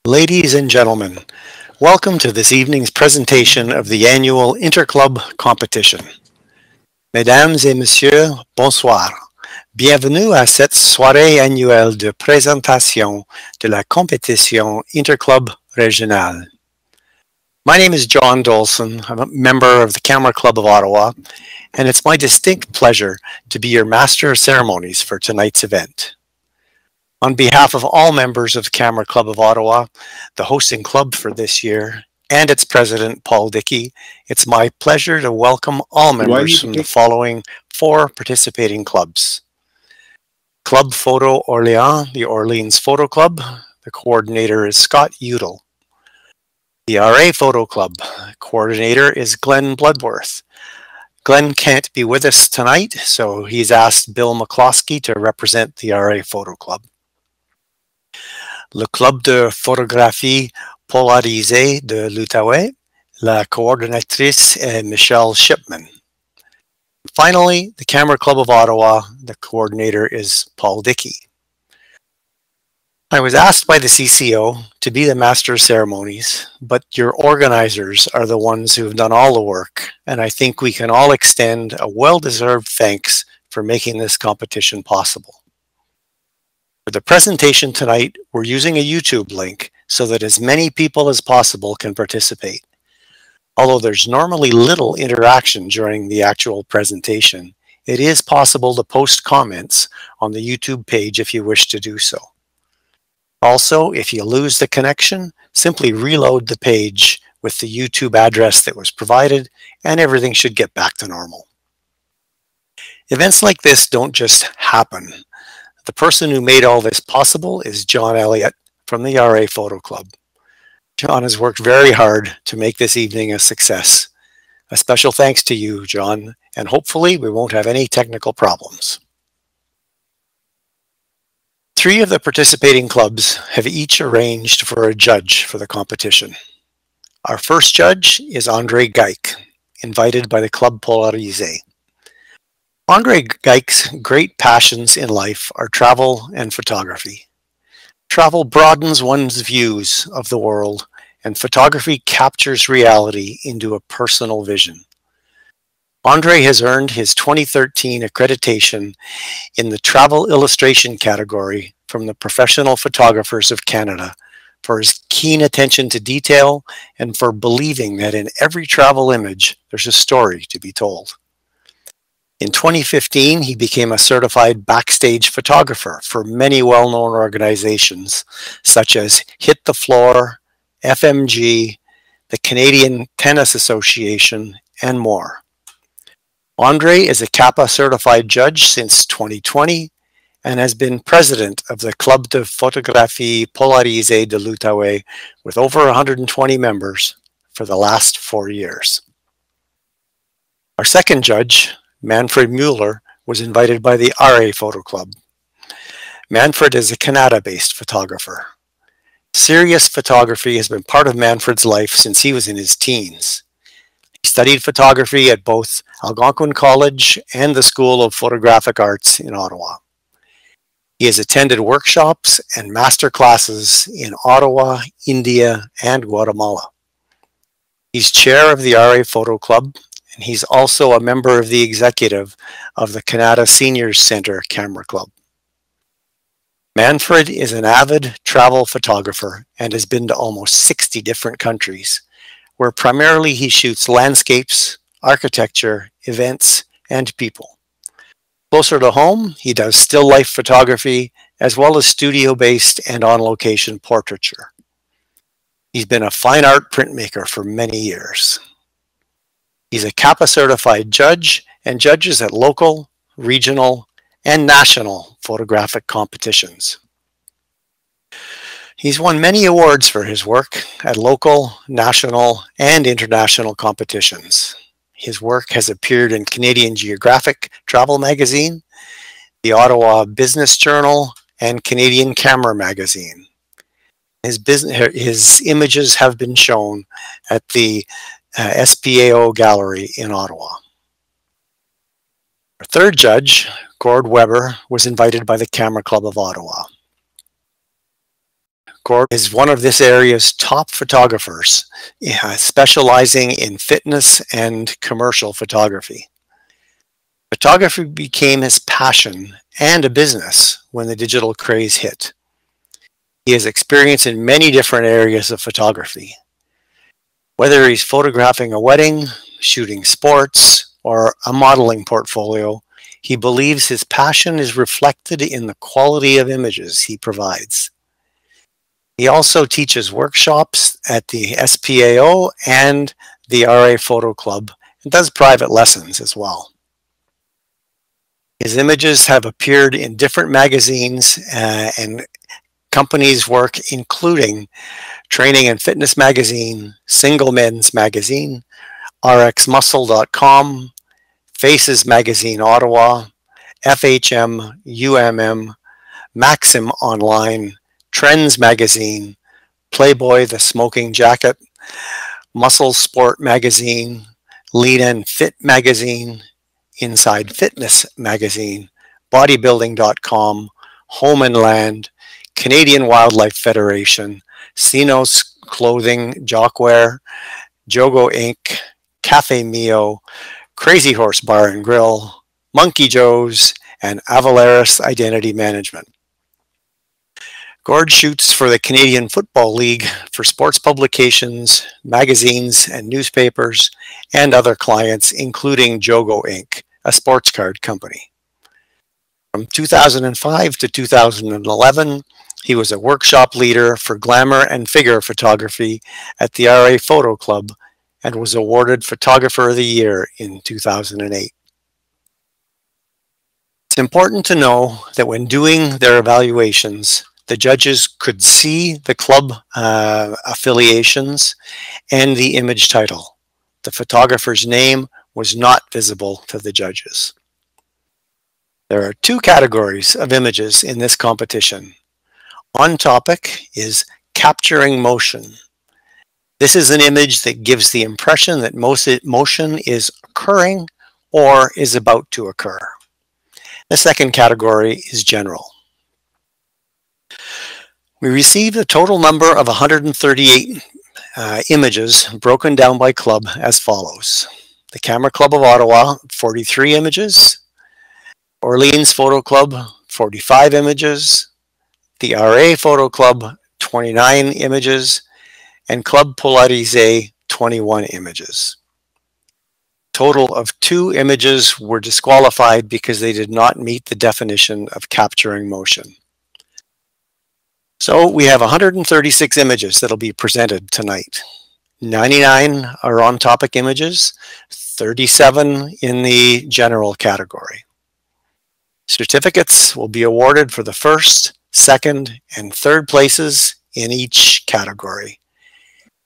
Ladies and gentlemen, welcome to this evening's presentation of the annual Interclub competition. Mesdames et messieurs, bonsoir. Bienvenue à cette soirée annuelle de présentation de la compétition Interclub régionale. My name is John Dolson. I'm a member of the Camera Club of Ottawa, and it's my distinct pleasure to be your Master of Ceremonies for tonight's event. On behalf of all members of the Camera Club of Ottawa, the hosting club for this year, and its president, Paul Dickey, it's my pleasure to welcome all members from the following 4 participating clubs. Club Photo Orléans, the Orleans Photo Club. The coordinator is Scott Udall. The RA Photo Club. Coordinator is Glenn Bloodworth. Glenn can't be with us tonight, so he's asked Bill McCloskey to represent the RA Photo Club. Le Club de Photographie Polarisée de l'Outaouais. La coordinatrice est Michelle Shipman. Finally, the Camera Club of Ottawa. The coordinator is Paul Dickey. I was asked by the CCO to be the Master of Ceremonies, but your organizers are the ones who have done all the work, and I think we can all extend a well-deserved thanks for making this competition possible. For the presentation tonight, we're using a YouTube link so that as many people as possible can participate. Although there's normally little interaction during the actual presentation, it is possible to post comments on the YouTube page if you wish to do so. Also, if you lose the connection, simply reload the page with the YouTube address that was provided, and everything should get back to normal. Events like this don't just happen. The person who made all this possible is John Elliott from the RA Photo Club. John has worked very hard to make this evening a success. A special thanks to you, John, and hopefully we won't have any technical problems. 3 of the participating clubs have each arranged for a judge for the competition. Our first judge is Andre Geik, invited by the Club Polarisé. Andre Geik's great passions in life are travel and photography. Travel broadens one's views of the world, and photography captures reality into a personal vision. Andre has earned his 2013 accreditation in the travel illustration category from the Professional Photographers of Canada for his keen attention to detail and for believing that in every travel image there's a story to be told. In 2015, he became a certified backstage photographer for many well-known organizations such as Hit the Floor, FMG, the Canadian Tennis Association, and more. Andre is a CAPA certified judge since 2020 and has been president of the Club de Photographie Polarisée de l'Outaouais with over 120 members for the last 4 years. Our second judge, Manfred Mueller, was invited by the RA Photo Club. Manfred is a Canada-based photographer. Serious photography has been part of Manfred's life since he was in his teens. He studied photography at both Algonquin College and the School of Photographic Arts in Ottawa. He has attended workshops and master classes in Ottawa, India, and Guatemala. He's chair of the RA Photo Club, and he's also a member of the executive of the Canada Seniors Centre Camera Club. Manfred is an avid travel photographer and has been to almost 60 different countries, where primarily he shoots landscapes, architecture, events, and people. Closer to home, he does still life photography as well as studio-based and on-location portraiture. He's been a fine art printmaker for many years. He's a CAPA certified judge and judges at local, regional, and national photographic competitions. He's won many awards for his work at local, national, and international competitions. His work has appeared in Canadian Geographic Travel Magazine, the Ottawa Business Journal, and Canadian Camera Magazine. His images have been shown at the SPAO Gallery in Ottawa. Our third judge, Gord Weber, was invited by the Camera Club of Ottawa. Gord is one of this area's top photographers, specializing in fitness and commercial photography. Photography became his passion and a business when the digital craze hit. He has experience in many different areas of photography. Whether he's photographing a wedding, shooting sports, or a modeling portfolio, he believes his passion is reflected in the quality of images he provides. He also teaches workshops at the SPAO and the RA Photo Club and does private lessons as well. His images have appeared in different magazines and companies' work, including Training and Fitness Magazine, Single Men's Magazine, rxmuscle.com, Faces Magazine Ottawa, FHM, UMM, Maxim Online, Trends Magazine, Playboy The Smoking Jacket, Muscle Sport Magazine, Lean and Fit Magazine, Inside Fitness Magazine, Bodybuilding.com, Home and Land, Canadian Wildlife Federation, Sinos Clothing, Jockware, Jogo Inc., Cafe Mio, Crazy Horse Bar and Grill, Monkey Joe's, and Avalaris Identity Management. Gord shoots for the Canadian Football League for sports publications, magazines, and newspapers, and other clients, including Jogo Inc., a sports card company. From 2005 to 2011, he was a workshop leader for glamour and figure photography at the RA Photo Club and was awarded Photographer of the Year in 2008. It's important to know that when doing their evaluations, the judges could see the club affiliations and the image title. The photographer's name was not visible to the judges. There are two categories of images in this competition. On topic is capturing motion. This is an image that gives the impression that motion is occurring or is about to occur. The second category is general. We received a total number of 138 images broken down by club as follows. The Camera Club of Ottawa, 43 images. Orleans Photo Club, 45 images. The RA Photo Club, 29 images. And Club Polarisé, 21 images. Total of 2 images were disqualified because they did not meet the definition of capturing motion. So we have 136 images that will be presented tonight. 99 are on-topic images, 37 in the general category. Certificates will be awarded for the first, second, and third places in each category.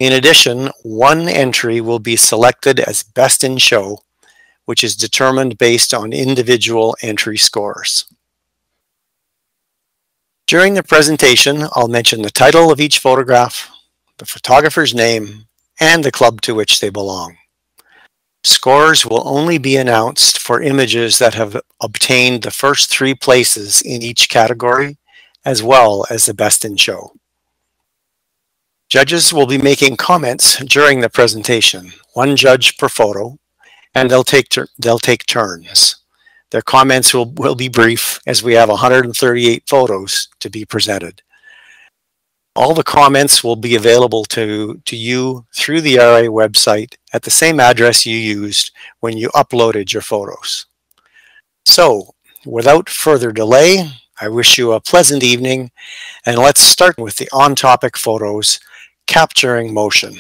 In addition, one entry will be selected as Best in Show, which is determined based on individual entry scores. During the presentation, I'll mention the title of each photograph, the photographer's name, and the club to which they belong. Scores will only be announced for images that have obtained the first 3 places in each category, as well as the Best in Show. Judges will be making comments during the presentation, 1 judge per photo, and they'll take turns. Their comments will be brief as we have 138 photos to be presented. All the comments will be available to you through the RA website at the same address you used when you uploaded your photos. So, without further delay, I wish you a pleasant evening, and let's start with the on-topic photos, capturing motion.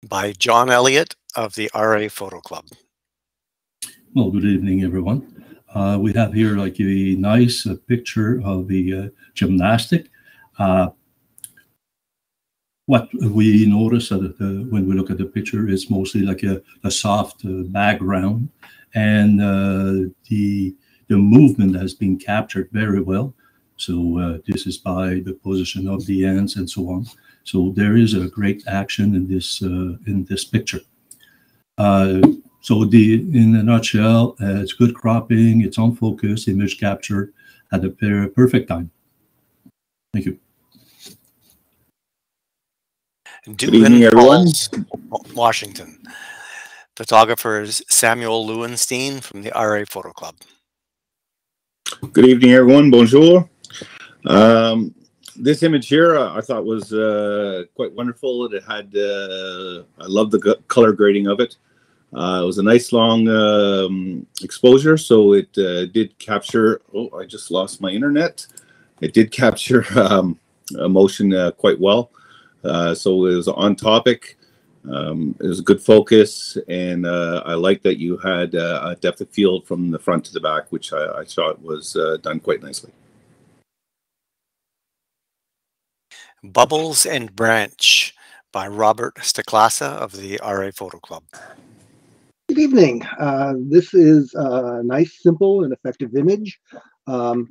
By John Elliott of the RA Photo Club. Well, good evening, everyone. We have here like a nice picture of the gymnastic. What we notice when we look at the picture is mostly like a soft background, and the movement has been captured very well. So this is by the position of the hands and so on. So there is a great action in this picture. So in a nutshell, it's good cropping, it's on focus, image capture at a perfect time. Thank you. Good evening, everyone. Washington. Photographer is Samuel Lewenstein from the RA Photo Club. Good evening, everyone. Bonjour. This image here I thought was quite wonderful. It had, I love the color grading of it. It was a nice long exposure, so it did capture, oh, I just lost my internet. It did capture emotion quite well. So it was on topic. It was a good focus, and I like that you had a depth of field from the front to the back, which I thought was done quite nicely. Bubbles and Branch by Robert Stacklasa of the RA Photo Club. Good evening. This is a nice, simple, and effective image. There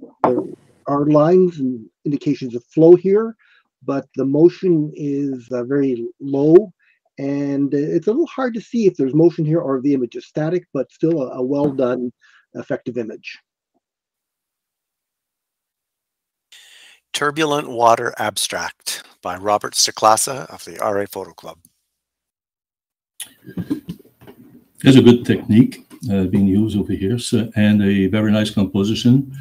are lines and indications of flow here, but the motion is very low, and it's a little hard to see if there's motion here or if the image is static, but still a well-done, effective image. Turbulent Water Abstract by Robert Stacklasa of the RA Photo Club. There's a good technique being used over here, so, and a very nice composition.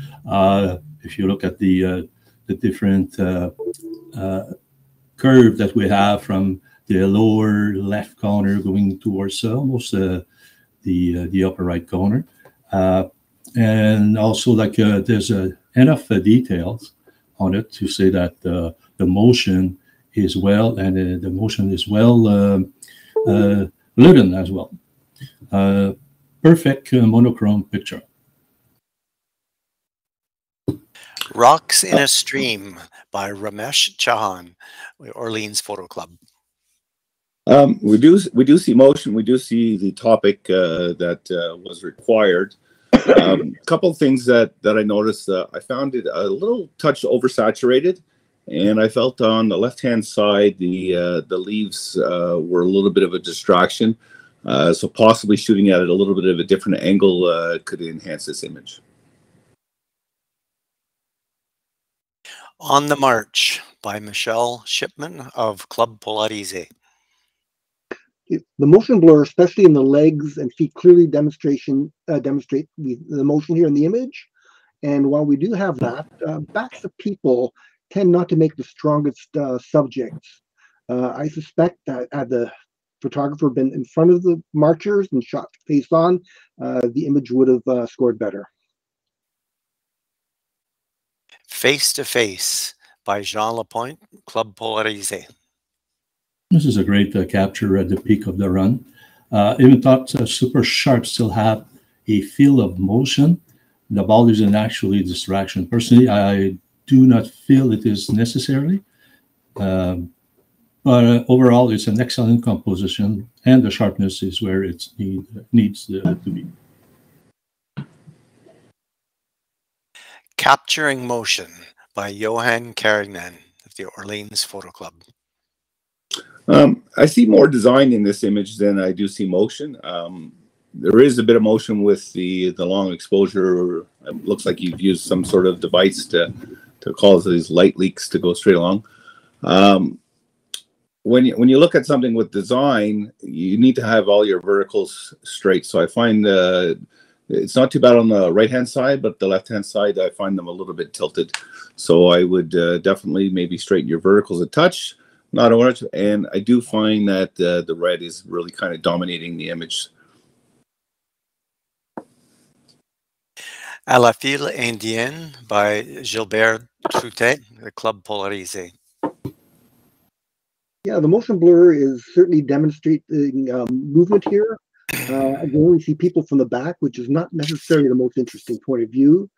If you look at the different curve that we have from the lower left corner going towards almost the upper right corner, and also like there's enough details on it to say that the motion is well, and the motion is well written as well. Perfect monochrome picture. Rocks in a Stream by Ramesh Chauhan, Orleans Photo Club. We do see motion. We do see the topic that was required. A couple of things that I noticed. I found it a little touch oversaturated, and I felt on the left-hand side the leaves were a little bit of a distraction. So possibly shooting at it a little bit of a different angle could enhance this image. On the March by Michelle Shipman of Club Polarise. The motion blur, especially in the legs and feet, clearly demonstrate the motion here in the image. And while we do have that, backs of people tend not to make the strongest subjects. I suspect that had the photographer been in front of the marchers and shot face on, the image would have scored better. Face to Face by Jean Lapointe, Club Polarise. This is a great capture at the peak of the run. Even thought super sharp still have a feel of motion. The ball isn't actually a distraction. Personally, I do not feel it is necessary. But overall, it's an excellent composition, and the sharpness is where it needs to be. Capturing Motion by Johan Carignan of the Orleans Photo Club. I see more design in this image than I do see motion. There is a bit of motion with the long exposure. It looks like you've used some sort of device to cause these light leaks to go straight along. When you look at something with design, you need to have all your verticals straight. So I find it's not too bad on the right-hand side, but the left-hand side, I find them a little bit tilted. So I would definitely maybe straighten your verticals a touch, not orange. And I do find that the red is really kind of dominating the image. À la file indienne by Gilbert Troutet, the Club Polarise. Yeah, the motion blur is certainly demonstrating movement here. You only see people from the back, which is not necessarily the most interesting point of view.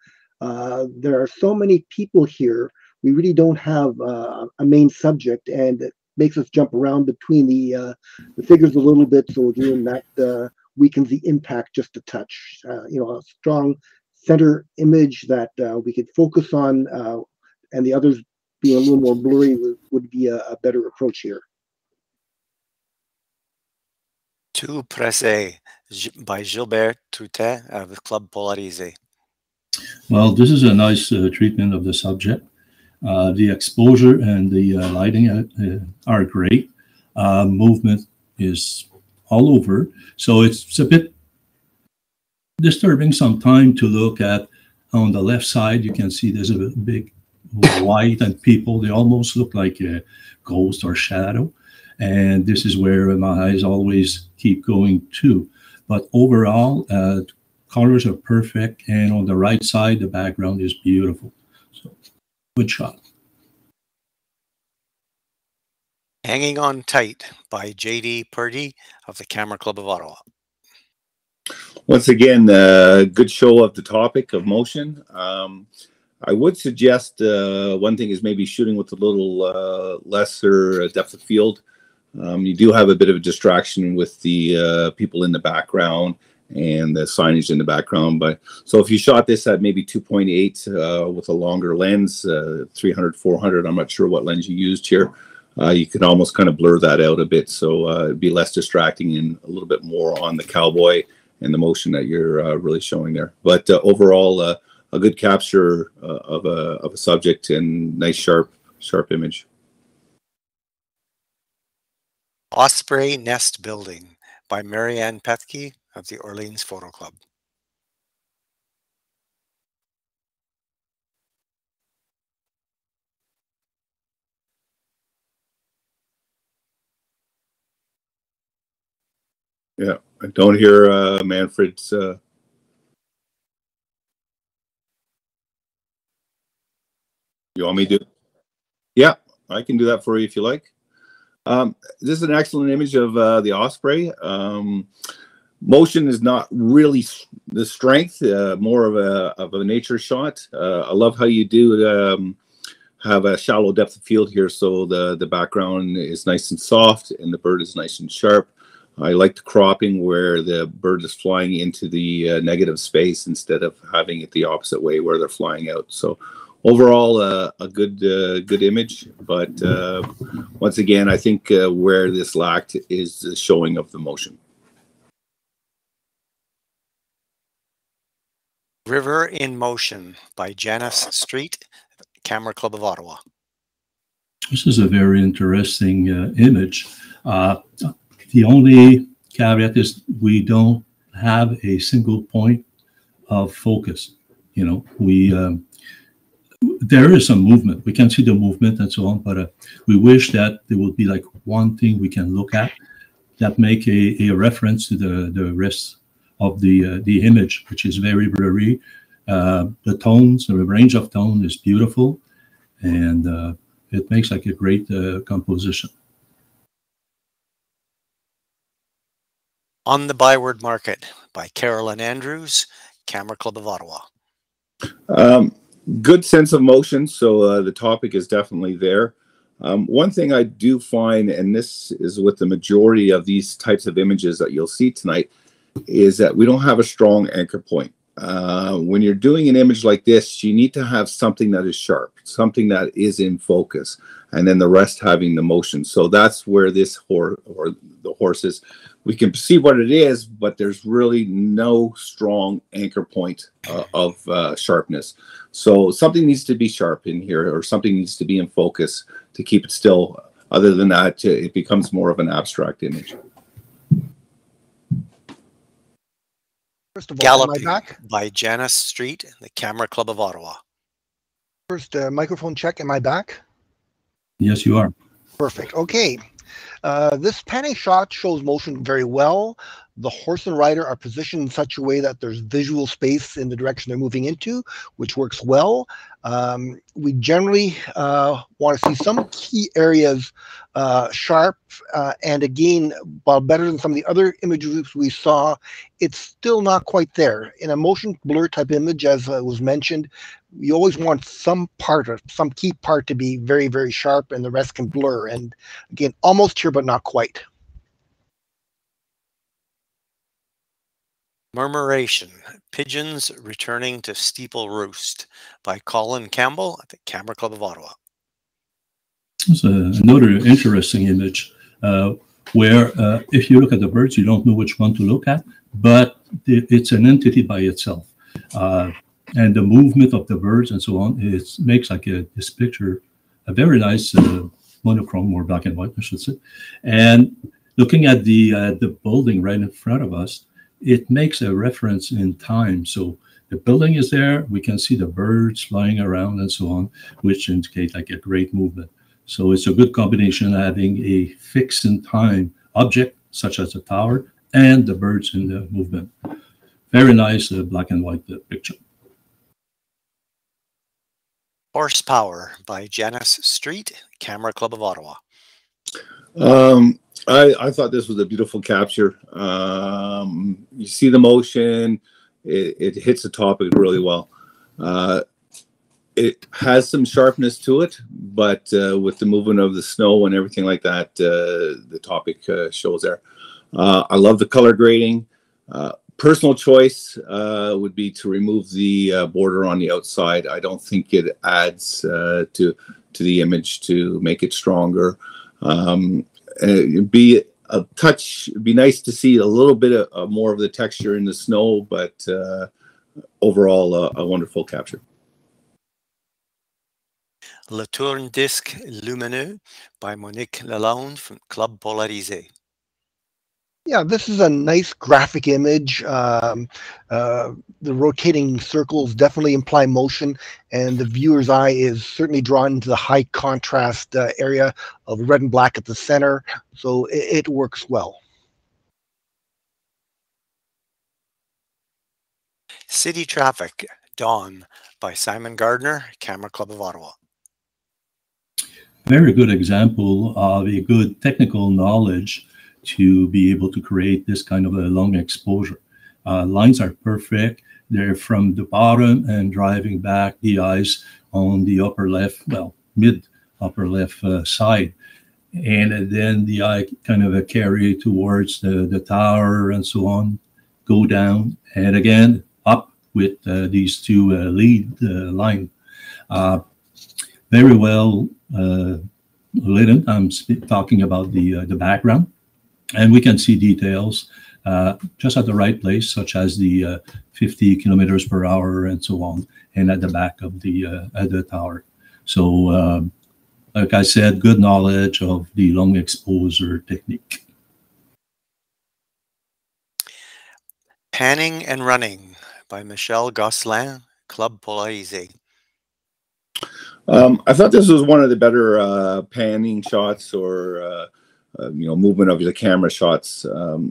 There are so many people here, we really don't have a main subject, and it makes us jump around between the figures a little bit. So we're doing that weakens the impact just a touch. A strong center image that we could focus on, and the others being a little more blurry would be a better approach here. Tout pressé by Gilbert Toutet of the Club Polarisé. Well, this is a nice treatment of the subject. The exposure and the lighting are great. Movement is all over. So it's a bit disturbing sometimes to look at. On the left side, you can see there's a big white and people. They almost look like a ghost or shadow. And this is where my eyes always keep going to. But overall, colors are perfect. And on the right side, the background is beautiful. So good shot. Hanging on Tight by J.D. Purdy of the Camera Club of Ottawa. Once again, good show of the topic of motion. I would suggest one thing is maybe shooting with a little lesser depth of field. You do have a bit of a distraction with the people in the background and the signage in the background. But so if you shot this at maybe 2.8 with a longer lens, 300, 400, I'm not sure what lens you used here. You can almost kind of blur that out a bit, so it'd be less distracting and a little bit more on the cowboy and the motion that you're really showing there. But overall, a good capture of a subject and nice sharp image. Osprey Nest Building by Marianne Pethke of the Orleans Photo Club. Yeah, I don't hear Manfred's. You want me to? Yeah, I can do that for you if you like. This is an excellent image of the osprey. Motion is not really the strength, more of a nature shot. I love how you do have a shallow depth of field here, so the background is nice and soft and the bird is nice and sharp. I like the cropping where the bird is flying into the negative space instead of having it the opposite way where they're flying out. So overall, a good image. But once again, I think where this lacked is the showing of the motion. River in Motion by Janice Street, Camera Club of Ottawa. This is a very interesting image. The only caveat is we don't have a single point of focus. You know, there is some movement. We can see the movement and so on, but we wish that there would be like one thing we can look at that make a reference to the rest of the image, which is very blurry. The tones, the range of tone is beautiful, and it makes like a great composition. On the Byward Market by Carolyn Andrews, Camera Club of Ottawa. Good sense of motion, so the topic is definitely there. One thing I do find, and this is with the majority of these types of images that you'll see tonight, is that we don't have a strong anchor point. When you're doing an image like this, you need to have something that is sharp, something that is in focus, and then the rest having the motion. So that's where this horse or the horse is. We can see what it is, but there's really no strong anchor point of sharpness. So something needs to be sharp in here, or something needs to be in focus to keep it still. Other than that, it becomes more of an abstract image. First of all, Galloping am I back? by Janice Street, the Camera Club of Ottawa. First, microphone check. Am I back? Yes, you are. Perfect. Okay. This panning shot shows motion very well. The horse and rider are positioned in such a way that there's visual space in the direction they're moving into, which works well. We generally want to see some key areas sharp, and again, while better than some of the other images we saw, it's still not quite there. In a motion blur type image, as was mentioned, you always want some part or some key part to be very, very sharp, and the rest can blur. And again, almost here, but not quite. Murmuration, Pigeons Returning to Steeple Roost by Colin Campbell at the Camera Club of Ottawa. It's another interesting image where if you look at the birds, you don't know which one to look at, but it's an entity by itself. And the movement of the birds and so on, it makes like this picture a very nice monochrome, or black and white, I should say. And looking at the building right in front of us, it makes a reference in time. So the building is there, we can see the birds flying around and so on, which indicate like a great movement. So it's a good combination having a fixed in time object, such as a tower, and the birds in the movement. Very nice black and white picture. Horsepower by Janice Street, Camera Club of Ottawa. I thought this was a beautiful capture. You see the motion, it hits the topic really well. It has some sharpness to it, but with the movement of the snow and everything like that, the topic shows there. I love the color grading. Personal choice would be to remove the border on the outside. I don't think it adds to the image to make it stronger. Be a touch. It'd be nice to see a little bit of more of the texture in the snow, but overall, a wonderful capture. Le Tourne Disque Lumineux by Monique Lalonde from Club Polarisé. Yeah, this is a nice graphic image. The rotating circles definitely imply motion, and the viewer's eye is certainly drawn into the high contrast area of red and black at the center, so it works well. City Traffic, Dawn by Simon Gardner, Camera Club of Ottawa. Very good example of a good technical knowledge to be able to create this kind of a long exposure. Lines are perfect. They're from the bottom and driving back the eyes on the upper left, well, mid upper left side. And then the eye kind of carry towards the tower and so on, go down, and again, up with these two lead line. Very well lit. I'm talking about the background. And we can see details just at the right place, such as the 50 kilometers per hour and so on, and at the back of the tower. So, like I said, good knowledge of the long exposure technique. Panning and Running by Michel Gosselin, Club Polarisé. I thought this was one of the better panning shots or movement of the camera shots.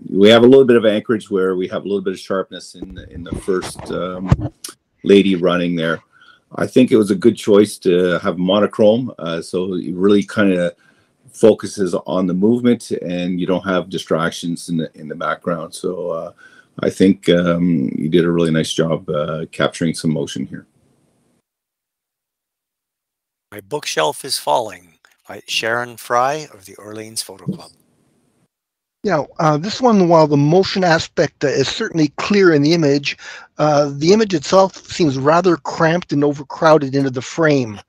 We have a little bit of anchorage where we have a little bit of sharpness in the first lady running there. I think it was a good choice to have monochrome, so it really kind of focuses on the movement and you don't have distractions in the background. So I think you did a really nice job capturing some motion here. My Bookshelf is Falling by Sharon Fry of the Orleans Photo Club. Yeah, this one, while the motion aspect is certainly clear in the image itself seems rather cramped and overcrowded into the frame.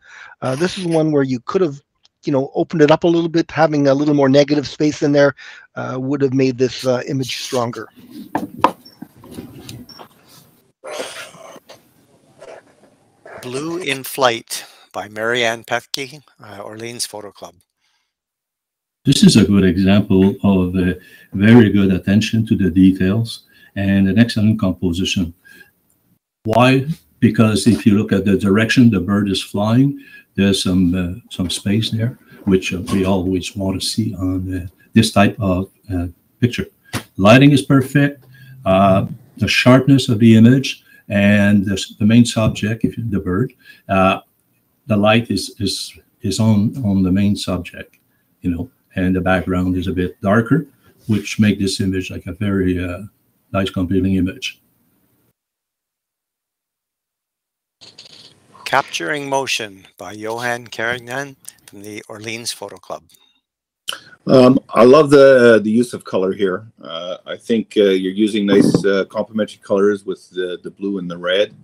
This is one where you could have, opened it up a little bit, having a little more negative space in there would have made this image stronger. Blue in Flight by Marianne Pethke, Orleans Photo Club. This is a good example of very good attention to the details and an excellent composition. Why? Because if you look at the direction the bird is flying, there's some space there, which we always want to see on this type of picture. Lighting is perfect. The sharpness of the image and the main subject, if the bird, the light is on the main subject, and the background is a bit darker, which make this image like a very nice, compelling image. Capturing Motion by Johan Carignan from the Orleans Photo Club. I love the use of color here. I think you're using nice complementary colors with the blue and the red.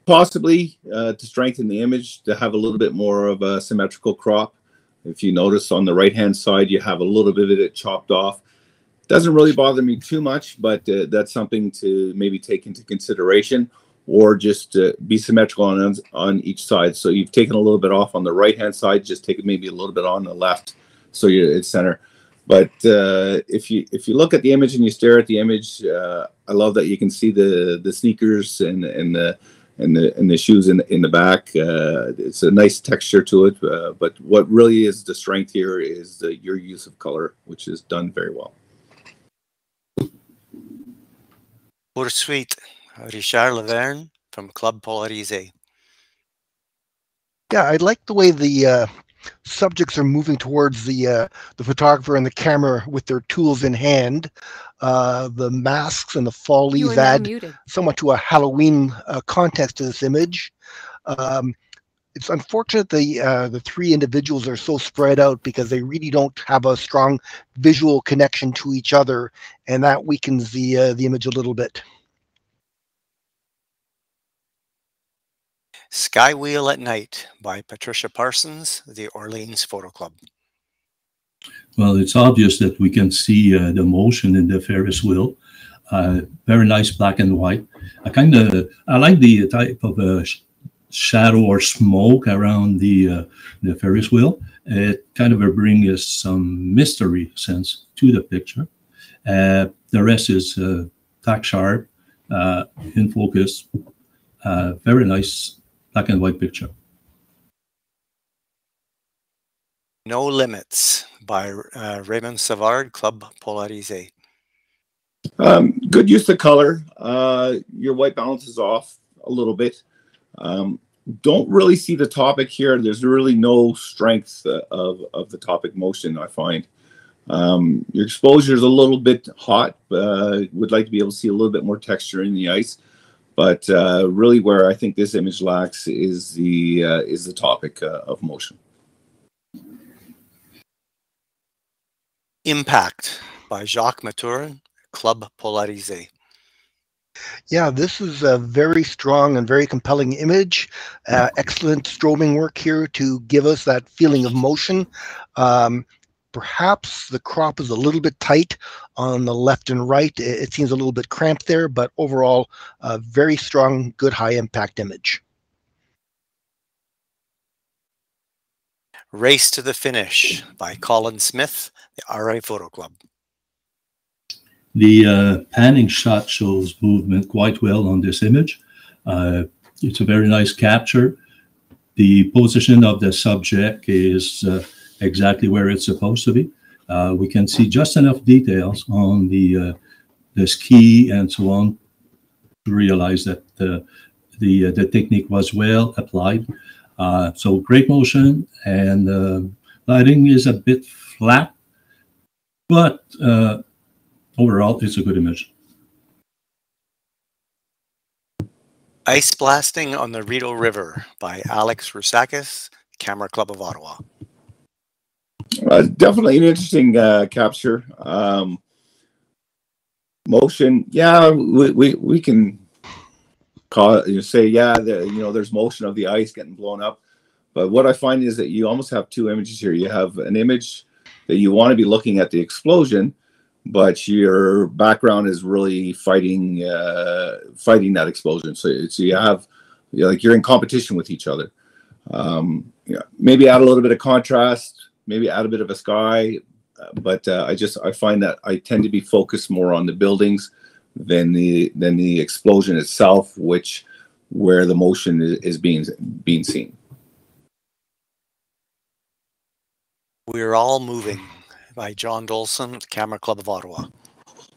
Possibly to strengthen the image, to have a little bit more of a symmetrical crop. If you notice on the right-hand side, you have a little bit of it chopped off. Doesn't really bother me too much, but that's something to maybe take into consideration, or just be symmetrical on each side. So you've taken a little bit off on the right-hand side, just take maybe a little bit on the left, so it's center. But if you look at the image and you stare at the image, I love that you can see the sneakers and the shoes in the back. It's a nice texture to it. But what really is the strength here is your use of color, which is done very well. Poursuite, Richard Laverne from Club Polarisé. Yeah, I like the way the subjects are moving towards the photographer and the camera with their tools in hand. The masks and the fall leaves add somewhat to a Halloween context to this image. It's unfortunate the three individuals are so spread out, because they really don't have a strong visual connection to each other, and that weakens the image a little bit. Sky Wheel at Night by Patricia Parsons, the Orleans Photo Club. Well, it's obvious that we can see the motion in the Ferris wheel. Very nice black and white. I like the type of shadow or smoke around the Ferris wheel. It kind of brings some mystery sense to the picture. The rest is tack sharp, in focus. Very nice black and white picture. No Limits by Raymond Savard, Club Polarisé. Good use of color. Your white balance is off a little bit. Don't really see the topic here. There's really no strength of the topic motion, I find. Your exposure is a little bit hot. Would like to be able to see a little bit more texture in the ice. But really where I think this image lacks is the topic of motion. Impact by Jacques Maturin, Club Polarisé. Yeah, this is a very strong and very compelling image. Excellent strobing work here to give us that feeling of motion. Perhaps the crop is a little bit tight on the left and right. It seems a little bit cramped there, but overall, a very strong, good high impact image. Race to the Finish by Colin Smith, the RA Photo Club. The panning shot shows movement quite well on this image. It's a very nice capture. The position of the subject is exactly where it's supposed to be. We can see just enough details on the ski and so on to realize that the technique was well applied. So great motion, and lighting is a bit flat, but overall it's a good image. Ice Blasting on the Rideau River by Alex Rousakis, Camera Club of Ottawa. Definitely an interesting capture. Motion, yeah, we can call it, say, yeah, there's motion of the ice getting blown up. But what I find is that you almost have two images here. You have an image that you want to be looking at the explosion, but your background is really fighting that explosion. So you have, like, you're in competition with each other. Maybe add a little bit of contrast, maybe add a bit of a sky, but I find that I tend to be focused more on the buildings than the explosion itself, where the motion is being seen. We're All Moving by John Dolson, Camera Club of Ottawa.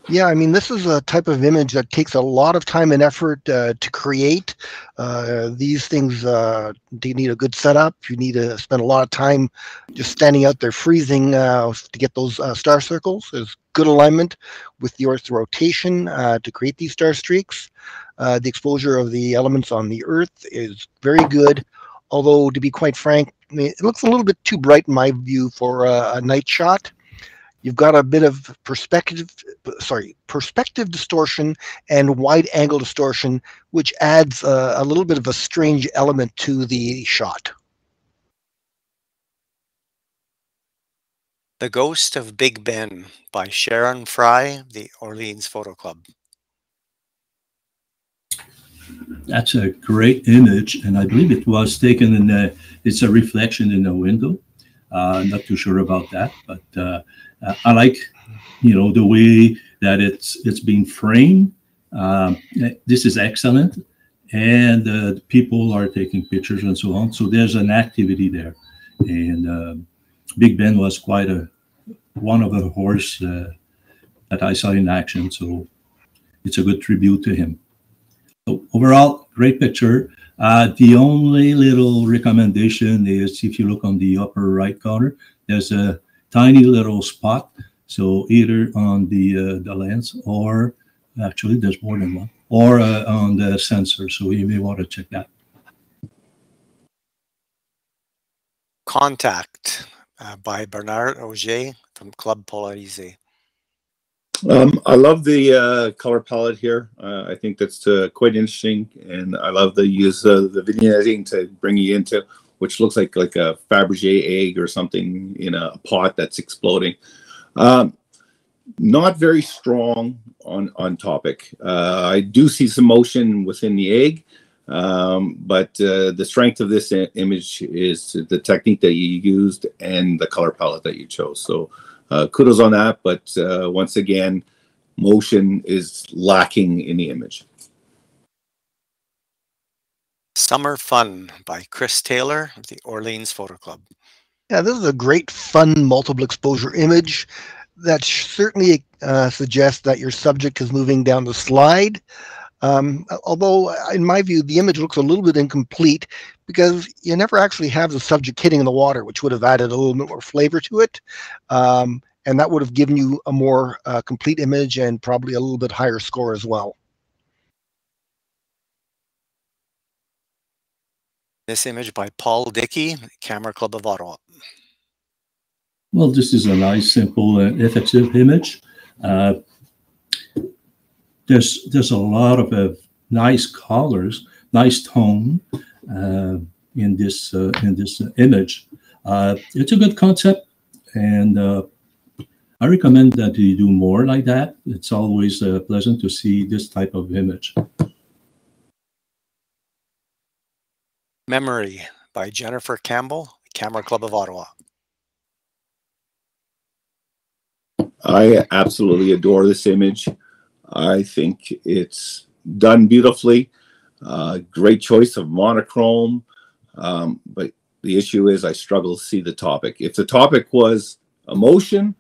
Yeah, I mean, this is a type of image that takes a lot of time and effort to create. These things need a good setup. You need to spend a lot of time just standing out there freezing to get those star circles. There's good alignment with the Earth's rotation to create these star streaks. The exposure of the elements on the Earth is very good. Although, to be quite frank, it looks a little bit too bright in my view for a night shot. You've got a bit of perspective distortion and wide angle distortion, which adds a little bit of a strange element to the shot. The Ghost of Big Ben by Sharon Fry, the Orleans Photo Club. That's a great image, and I believe it was taken in it's a reflection in a window. Not too sure about that, but I like, the way that it's being framed. This is excellent, and people are taking pictures and so on. So there's an activity there, and Big Ben was quite one of the horse that I saw in action. So it's a good tribute to him. So overall, great picture. The only little recommendation is if you look on the upper right corner, there's a tiny little spot. So either on the lens, or actually there's more than one, or on the sensor. So you may want to check that. Contact by Bernard Auger from Club Polarisé. I love the color palette here. I think that's quite interesting, and I love the use of the vignetting to bring you into, which looks like a Fabergé egg or something in a pot that's exploding. Not very strong on topic. I do see some motion within the egg, but the strength of this image is the technique that you used and the color palette that you chose. So kudos on that, but once again, motion is lacking in the image. Summer Fun by Chris Taylor of the Orleans Photo Club. Yeah, this is a great, fun, multiple exposure image that certainly suggests that your subject is moving down the slide. Although, in my view, the image looks a little bit incomplete because you never actually have the subject hitting the water, which would have added a little bit more flavor to it. And that would have given you a more complete image and probably a little bit higher score as well. This image by Paul Dickey, Camera Club of Ottawa. Well, this is a nice, simple, and effective image. There's a lot of nice colors, nice tone in this image. It's a good concept, and I recommend that you do more like that. It's always pleasant to see this type of image. Memory by Jennifer Campbell, Camera Club of Ottawa. I absolutely adore this image. I think it's done beautifully. Great choice of monochrome. But the issue is I struggle to see the topic. If the topic was emotion,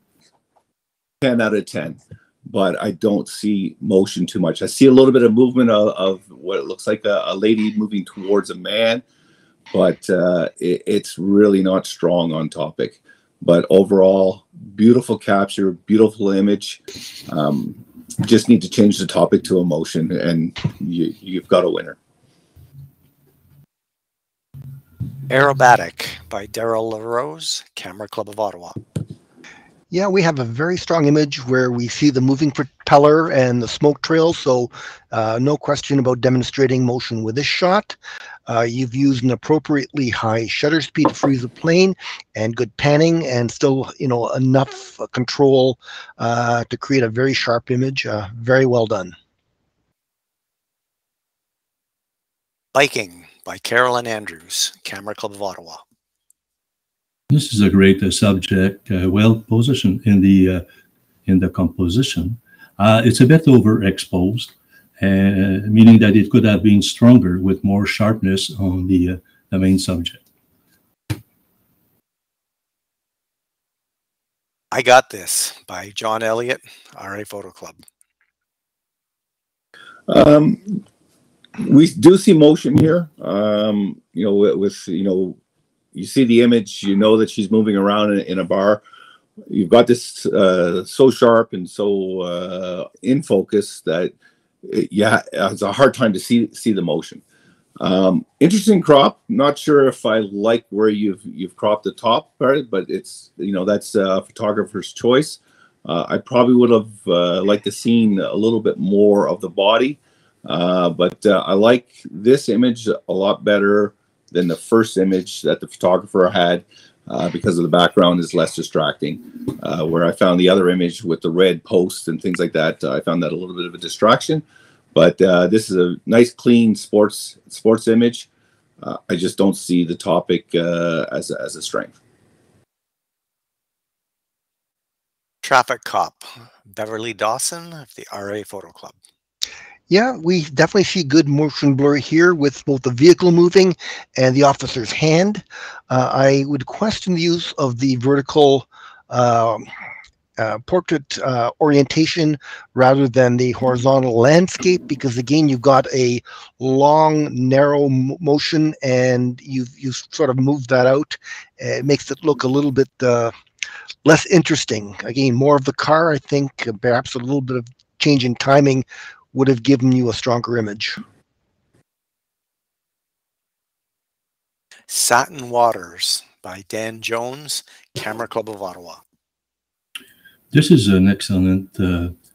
10 out of 10. But I don't see motion too much. I see a little bit of movement of what it looks like a lady moving towards a man, but it's really not strong on topic. But overall, beautiful capture, beautiful image. Just need to change the topic to emotion, and you've got a winner. Aerobatic by Daryl LaRose, Camera Club of Ottawa. Yeah, we have a very strong image where we see the moving propeller and the smoke trail, so no question about demonstrating motion with this shot. You've used an appropriately high shutter speed to freeze the plane and good panning and still, enough control to create a very sharp image. Very well done. Biking by Carolyn Andrews, Camera Club of Ottawa. This is a great subject, well positioned in the composition. It's a bit overexposed, meaning that it could have been stronger with more sharpness on the main subject. I Got This by John Elliott, RA Photo Club. We do see motion here. You see the image, you know that she's moving around in a bar. You've got this so sharp and so in focus that it's a hard time to see the motion. Interesting crop. Not sure if I like where you've cropped the top part, but it's, you know, that's a photographer's choice. I probably would have liked to seen a little bit more of the body, but I like this image a lot better than the first image that the photographer had, because of the background is less distracting. Where I found the other image with the red posts and things like that, I found that a little bit of a distraction. But this is a nice, clean sports image. I just don't see the topic as a strength. Traffic cop, Beverly Dawson of the RA Photo Club. Yeah, we definitely see good motion blur here with both the vehicle moving and the officer's hand. I would question the use of the vertical portrait orientation rather than the horizontal landscape, because again you've got a long narrow motion and you sort of moved that out. It makes it look a little bit less interesting. Again, more of the car. I think perhaps a little bit of change in timing would have given you a stronger image. Satin Waters by Dan Jones, Camera Club of Ottawa. This is an excellent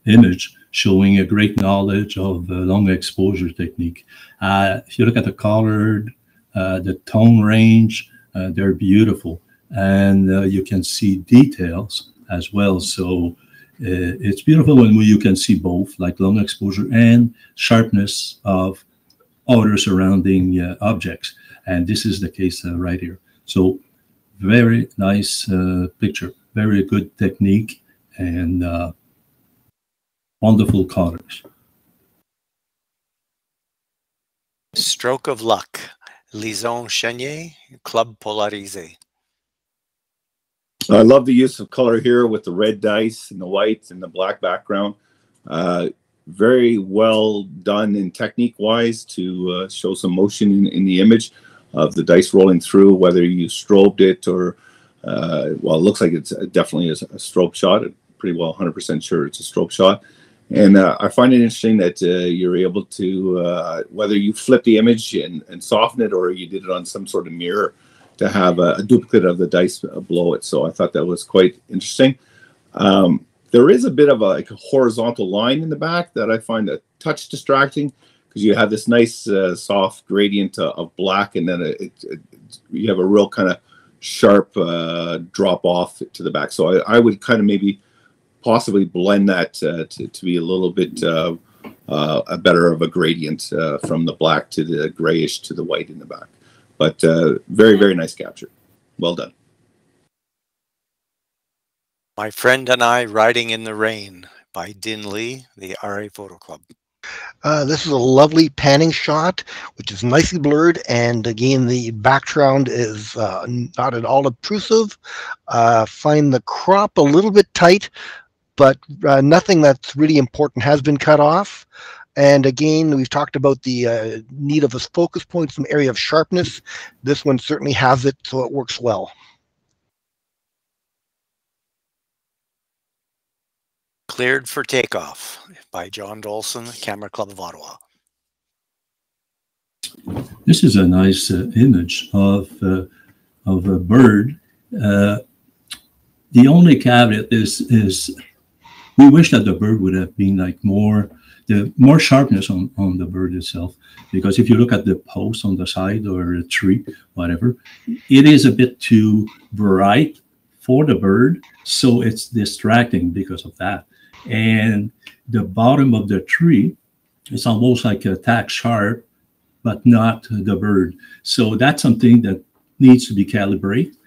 image showing a great knowledge of long exposure technique. If you look at the color, the tone range, they're beautiful. And you can see details as well. So it's beautiful when you can see both, like long exposure and sharpness of other surrounding objects. And this is the case right here. So very nice picture, very good technique, and wonderful colors. Stroke of Luck, Lison Chenier, Club Polarisé. I love the use of color here with the red dice and the white and the black background. Very well done in technique-wise to show some motion in the image of the dice rolling through, whether you strobed it or, well, it looks like it's definitely a strobe shot. I'm pretty well 100% sure it's a strobe shot. And I find it interesting that you're able to, whether you flip the image and soften it or you did it on some sort of mirror, to have a duplicate of the dice below it. So I thought that was quite interesting. There is a bit of a horizontal line in the back that I find a touch distracting, because you have this nice soft gradient of black, and then you have a real kind of sharp drop off to the back. So I would kind of maybe possibly blend that to be a little bit a better of a gradient from the black to the grayish to the white in the back. But very, very nice capture. Well done. My Friend and I Riding in the Rain by Din Lee, the RA Photo Club. This is a lovely panning shot, which is nicely blurred, and again the background is not at all obtrusive. Find the crop a little bit tight, but nothing that's really important has been cut off. And again, we've talked about the need of a focus point, some area of sharpness. This one certainly has it, so it works well. Cleared for Takeoff by John Dolson, Camera Club of Ottawa. This is a nice image of a bird. The only caveat is we wish that the bird would have been like more sharpness on the bird itself, because if you look at the post on the side or a tree, whatever, it is a bit too bright for the bird, so it's distracting because of that. And the bottom of the tree is almost like a tack sharp, but not the bird. So that's something that needs to be calibrated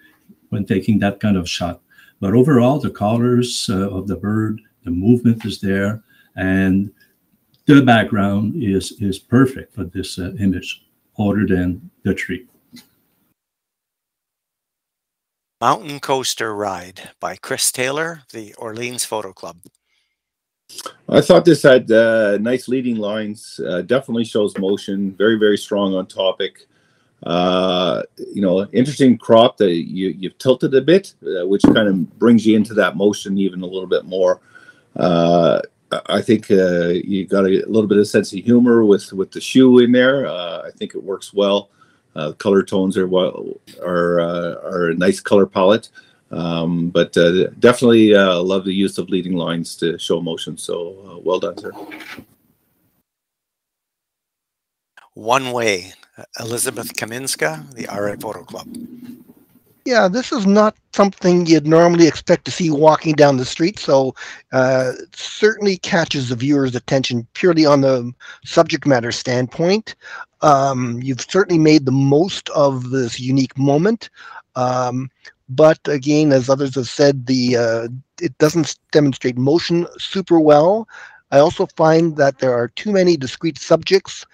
when taking that kind of shot. But overall, the colors of the bird, the movement is there, and the background is perfect for this image, other than the tree. Mountain Coaster Ride by Chris Taylor, the Orleans Photo Club. I thought this had nice leading lines, definitely shows motion, very, very strong on topic. You know, interesting crop that you've tilted a bit, which kind of brings you into that motion even a little bit more. I think you got a little bit of sense of humor with the shoe in there. I think it works well. Color tones are a nice color palette, but definitely love the use of leading lines to show motion. So well done, sir. One Way, Elizabeth Kaminska, the RA Photo Club. Yeah, this is not something you'd normally expect to see walking down the street, so it certainly catches the viewer's attention purely on the subject matter standpoint. You've certainly made the most of this unique moment, but again, as others have said, it doesn't demonstrate motion super well. I also find that there are too many discrete subjects,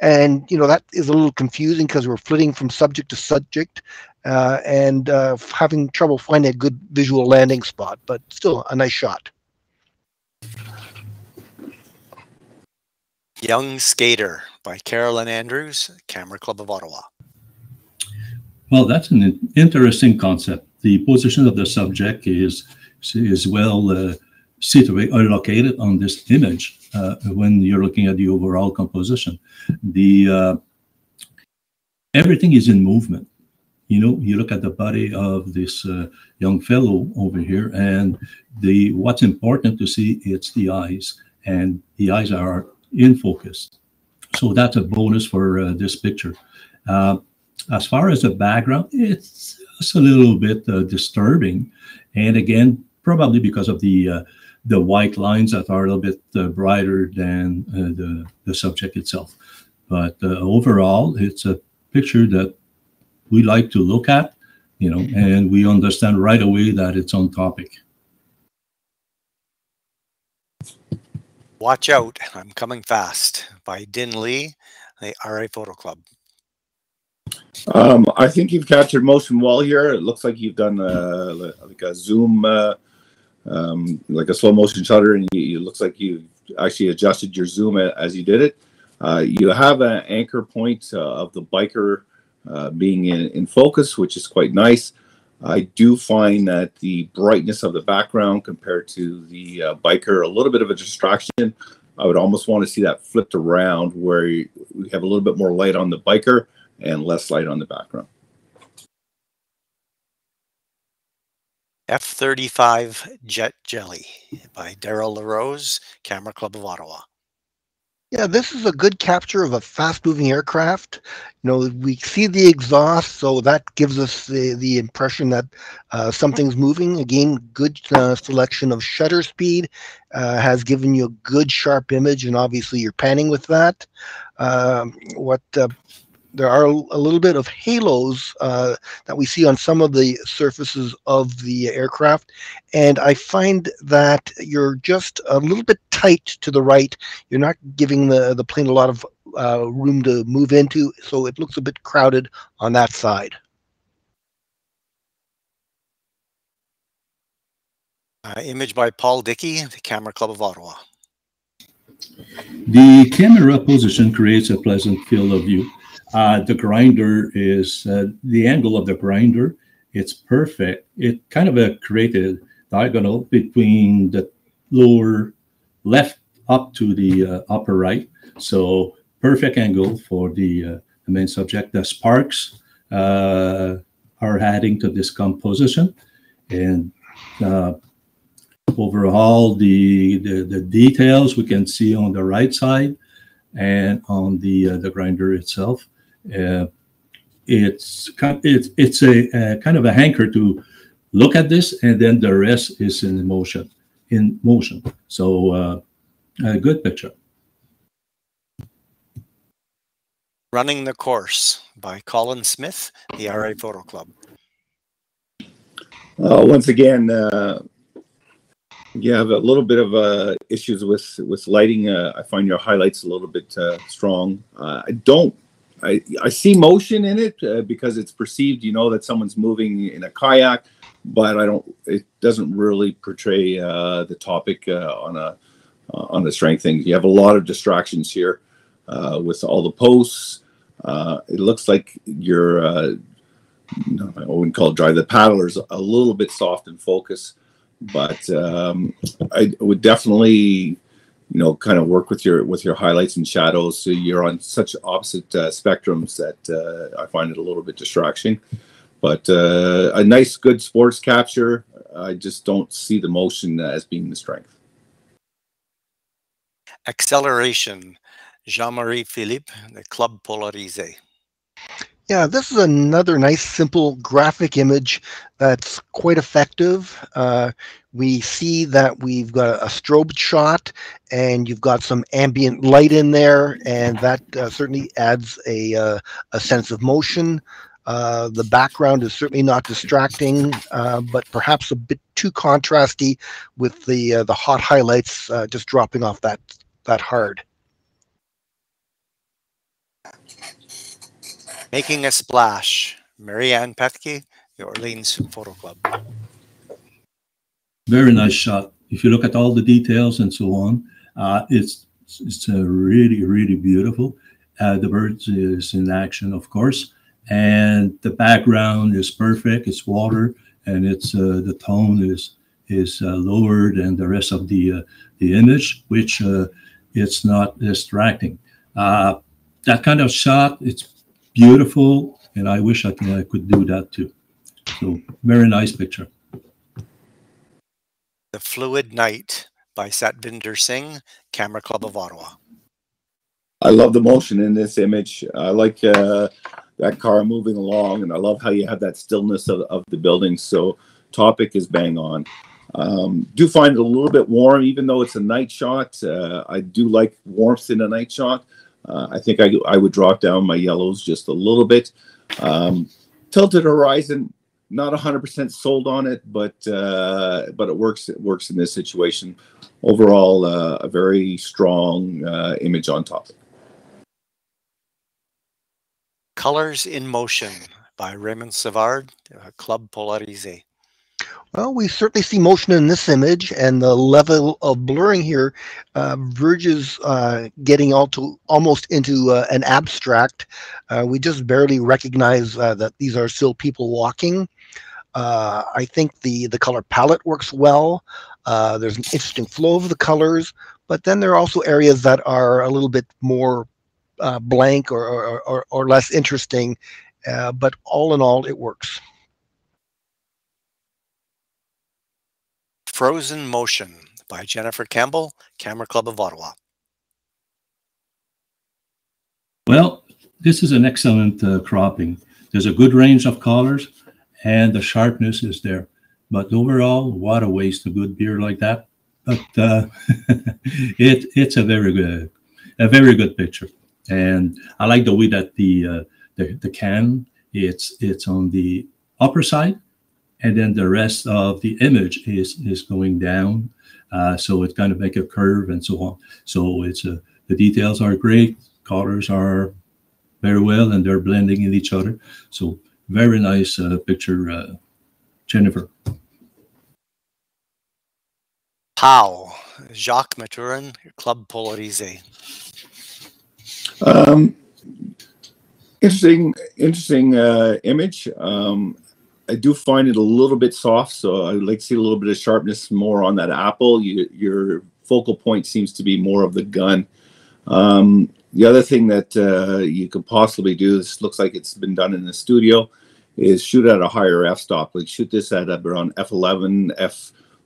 and that is a little confusing because we're flitting from subject to subject, and having trouble finding a good visual landing spot, but still a nice shot. Young Skater by Carolyn Andrews, Camera Club of Ottawa. Well, that's an interesting concept. The position of the subject is well situated or located on this image when you're looking at the overall composition. Everything is in movement. You look at the body of this young fellow over here, and what's important to see, it's the eyes, and the eyes are in focus. So that's a bonus for this picture. As far as the background, it's a little bit disturbing, and again, probably because of the white lines that are a little bit brighter than the subject itself. But overall, it's a picture that we like to look at, and we understand right away that it's on topic. Watch Out, I'm Coming Fast by Din Lee, the RA Photo Club. I think you've captured motion well here. It looks like you've done like a zoom, like a slow motion shutter, and it looks like you actually adjusted your zoom as you did it. You have an anchor point of the biker being in focus, which is quite nice. I do find that the brightness of the background compared to the biker, a little bit of a distraction. I would almost want to see that flipped around where we have a little bit more light on the biker and less light on the background. F-35 Jet Jelly by Daryl LaRose, Camera Club of Ottawa. Yeah, this is a good capture of a fast-moving aircraft. We see the exhaust, so that gives us the impression that something's moving. Again, good selection of shutter speed has given you a good sharp image, and obviously you're panning with that. There are a little bit of halos that we see on some of the surfaces of the aircraft, and I find that you're just a little bit tight to the right. You're not giving the plane a lot of room to move into, so it looks a bit crowded on that side. Image by Paul Dickey, the Camera Club of Ottawa. The camera position creates a pleasant field of view. The grinder is the angle of the grinder. It's perfect. It kind of created a diagonal between the lower left up to the upper right. So perfect angle for the main subject. The sparks are adding to this composition, and overall the details we can see on the right side and on the grinder itself. It's a kind of a hanker to look at this, and then the rest is in motion. So a good picture. Running the Course by Colin Smith, the RA Photo Club. Once again, you have a little bit of issues with lighting. I find your highlights a little bit strong. I see motion in it because it's perceived, that someone's moving in a kayak, but it doesn't really portray the topic on a strength thing. You have a lot of distractions here with all the posts. It looks like you're, I wouldn't call it dry. The paddler's a little bit soft in focus, but I would definitely kind of work with your highlights and shadows. So you're on such opposite spectrums that I find it a little bit distraction. But a nice, good sports capture. I just don't see the motion as being the strength. Acceleration, Jean-Marie Philippe, the Club Polarisé. Yeah, this is another nice, simple graphic image that's quite effective. We see that we've got a strobe shot, and you've got some ambient light in there, and that certainly adds a sense of motion. The background is certainly not distracting, but perhaps a bit too contrasty with the hot highlights just dropping off that hard. Making a Splash, Marianne Petke, the Orleans Photo Club. Very nice shot. If you look at all the details and so on, it's really, really beautiful. The birds is in action, of course, and the background is perfect. It's water, and it's the tone is lower than the rest of the image, which it's not distracting. That kind of shot, it's beautiful, and I wish I could do that too. So very nice picture. The Fluid Night by Satvinder Singh, Camera Club of Ottawa. I love the motion in this image. I like that car moving along, and I love how you have that stillness of the building. So topic is bang on. Do find it a little bit warm, even though it's a night shot. I do like warmth in a night shot. I think I would drop down my yellows just a little bit. Tilted horizon, not 100% sold on it, but it works. It works in this situation. Overall, a very strong image on top. Colors in Motion by Raymond Savard, Club Polarisé. Well, we certainly see motion in this image, and the level of blurring here verges getting almost into an abstract. We just barely recognize that these are still people walking. I think the color palette works well. There's an interesting flow of the colors, but then there are also areas that are a little bit more blank or less interesting. But all in all, it works. Frozen Motion by Jennifer Campbell, Camera Club of Ottawa. Well, this is an excellent cropping. There's a good range of colors, and the sharpness is there. But overall, what a waste, a good beer like that. But it's a very good picture. And I like the way that the can, it's on the upper side, and then the rest of the image is going down. So it kind of make a curve and so on. So it's the details are great, colors are very well, and they're blending in each other. So very nice picture, Jennifer. Pow, Jacques Maturin, Club Polarisé. Interesting image. I do find it a little bit soft, so I would like to see a little bit of sharpness more on that apple. Your focal point seems to be more of the gun. The other thing that you could possibly do, this looks like it's been done in the studio, is shoot at a higher f-stop. Like shoot this at around f11,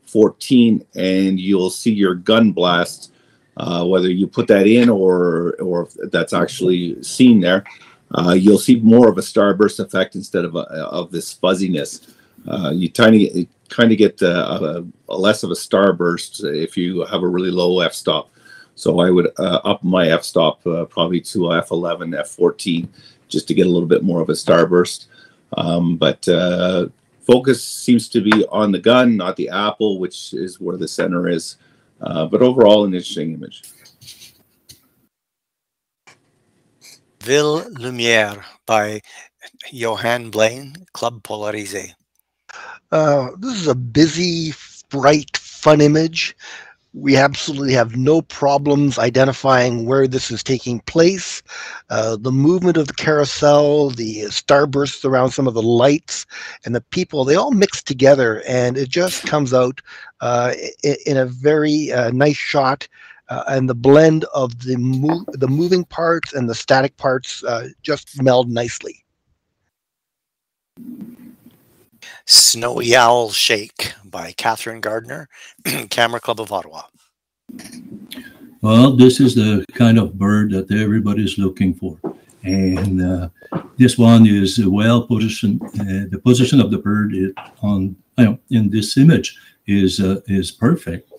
f14, and you'll see your gun blast, whether you put that in or if that's actually seen there. You'll see more of a starburst effect instead of this fuzziness. You kind of get a less of a starburst if you have a really low f-stop. So I would up my f-stop probably to f11, f14, just to get a little bit more of a starburst. But focus seems to be on the gun, not the apple, which is where the center is. But overall, an interesting image. Ville Lumière by Johan Blaine, Club Polarisé. This is a busy, bright, fun image. We absolutely have no problems identifying where this is taking place. The movement of the carousel, the starbursts around some of the lights, and the people, they all mix together, and it just comes out in a very nice shot. and the blend of the moving parts and the static parts just meld nicely. Snowy Owl Shake by Catherine Gardner, Camera Club of Ottawa. Well, this is the kind of bird that everybody's looking for. And this one is well positioned. The position of the bird in this image is perfect.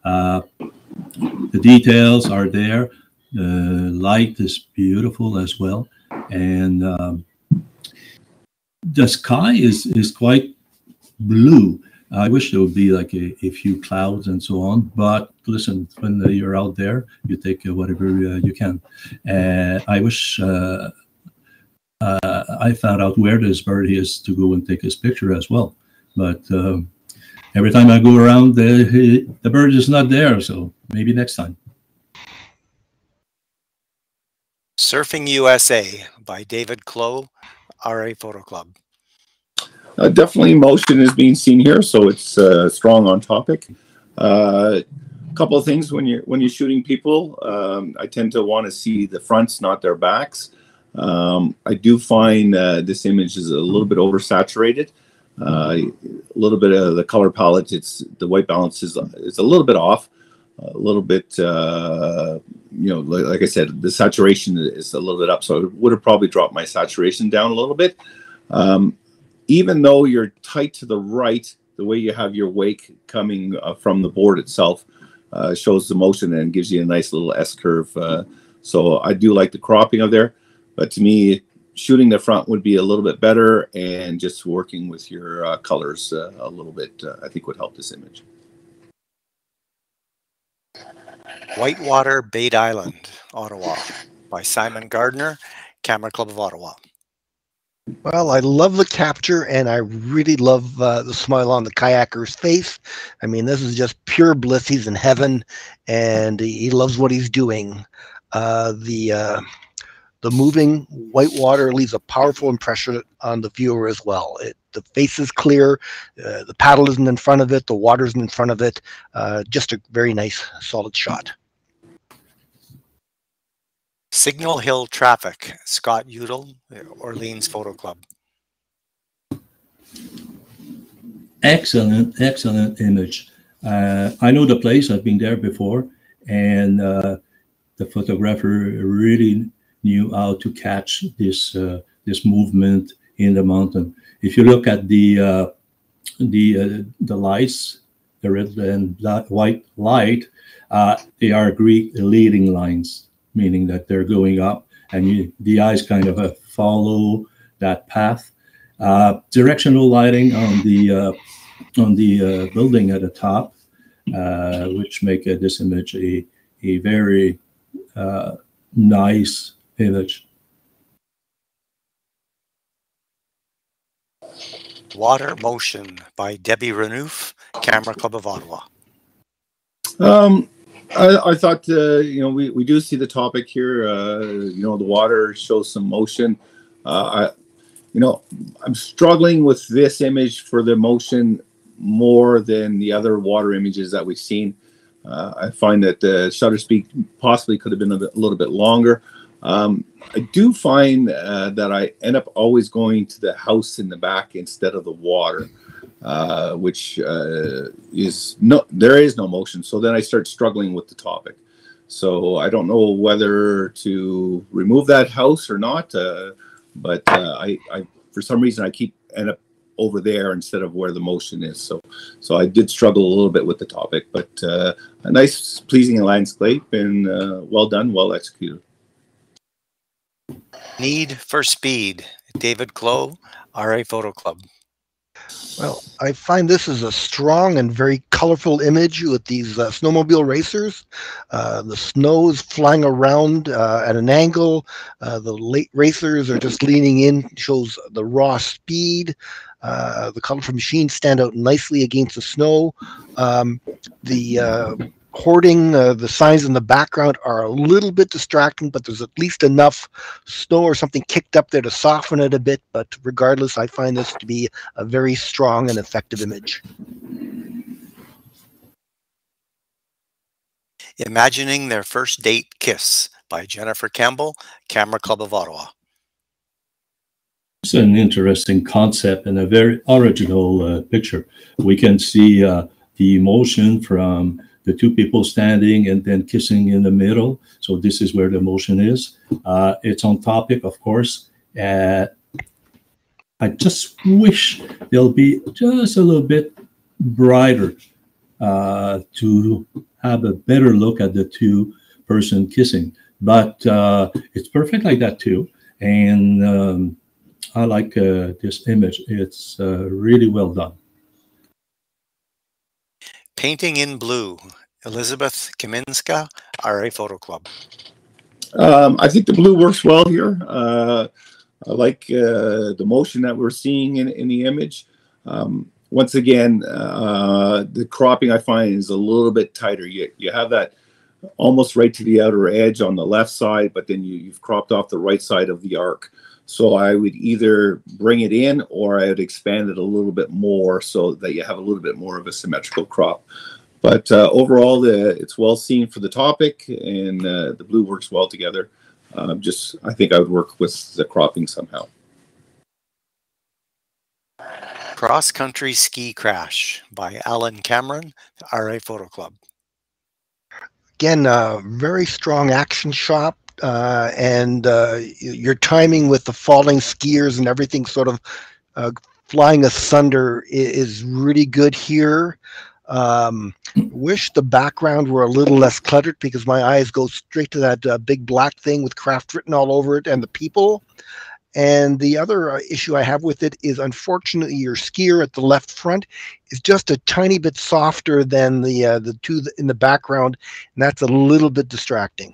The details are there. The light is beautiful as well. And the sky is quite blue. I wish there would be like a few clouds and so on. But listen, when you're out there, you take whatever you can. I wish I found out where this bird is to go and take his picture as well. But every time I go around, the bird is not there. So maybe next time. Surfing USA by David Clow, RA Photo Club. Definitely motion is being seen here, so it's strong on topic. A couple of things when you're shooting people, I tend to want to see the fronts, not their backs. I do find this image is a little bit oversaturated. A little bit of the color palette, the white balance is a little bit off. A little bit, like I said, the saturation is a little bit up, so I would have probably dropped my saturation down a little bit. Even though you're tight to the right, the way you have your wake coming from the board itself shows the motion and gives you a nice little S-curve. So I do like the cropping of there, but to me, shooting the front would be a little bit better, and just working with your colors a little bit, I think would help this image. Whitewater Bait Island, Ottawa by Simon Gardner, Camera Club of Ottawa. Well, I love the capture, and I really love the smile on the kayaker's face. I mean, this is just pure bliss. He's in heaven, and he loves what he's doing. The moving whitewater leaves a powerful impression on the viewer as well. The face is clear, the paddle isn't in front of it, the water isn't in front of it. Just a very nice, solid shot. Signal Hill Traffic, Scott Udall, Orleans Photo Club. Excellent image. I know the place. I've been there before, and the photographer really knew how to catch this movement in the mountain. If you look at the lights, the red and white light, they are Greek leading lines, meaning that they're going up, and the eyes kind of follow that path. Directional lighting on the building at the top, which make this image a very nice image. Water Motion by Debbie Renouf, Camera Club of Ottawa. I thought, we do see the topic here. The water shows some motion. I'm struggling with this image for the motion more than the other water images that we've seen. I find that the shutter speed possibly could have been a little bit longer. I do find that I end up always going to the house in the back instead of the water. Which there is no motion. So then I start struggling with the topic. So I don't know whether to remove that house or not. But I for some reason I end up over there instead of where the motion is. So I did struggle a little bit with the topic, but a nice, pleasing landscape, and well done, well executed. Need for Speed, David Clow, RA Photo Club. Well, I find this is a strong and very colorful image with these snowmobile racers. The snow is flying around at an angle. The racers are just leaning in, shows the raw speed. The colorful machines stand out nicely against the snow. The hoarding, the signs in the background are a little bit distracting, but there's at least enough snow or something kicked up there to soften it a bit. But regardless, I find this to be a very strong and effective image. Imagining Their First Date Kiss by Jennifer Campbell, Camera Club of Ottawa. It's an interesting concept and a very original picture. We can see the emotion from the two people standing and then kissing in the middle. So this is where the emotion is. It's on topic, of course. I just wish they'll be just a little bit brighter to have a better look at the two-person kissing. But it's perfect like that too. And I like this image. It's really well done. Painting in Blue, Elizabeth Kaminska, RA Photo Club. I think the blue works well here. I like the motion that we're seeing in the image. Once again, the cropping I find is a little bit tighter. You have that almost right to the outer edge on the left side, but then you've cropped off the right side of the arc. So I would either bring it in or I would expand it a little bit more so that you have a little bit more of a symmetrical crop. But overall, it's well seen for the topic, and the blue works well together. I think I would work with the cropping somehow. Cross Country Ski Crash by Alan Cameron, RA Photo Club. Again, very strong action shot, and your timing with the falling skiers and everything sort of flying asunder is really good here. Wish the background were a little less cluttered because my eyes go straight to that big black thing with craft written all over it and the people. And the other issue I have with it is, unfortunately, your skier at the left front is just a tiny bit softer than the two in the background, and that's a little bit distracting.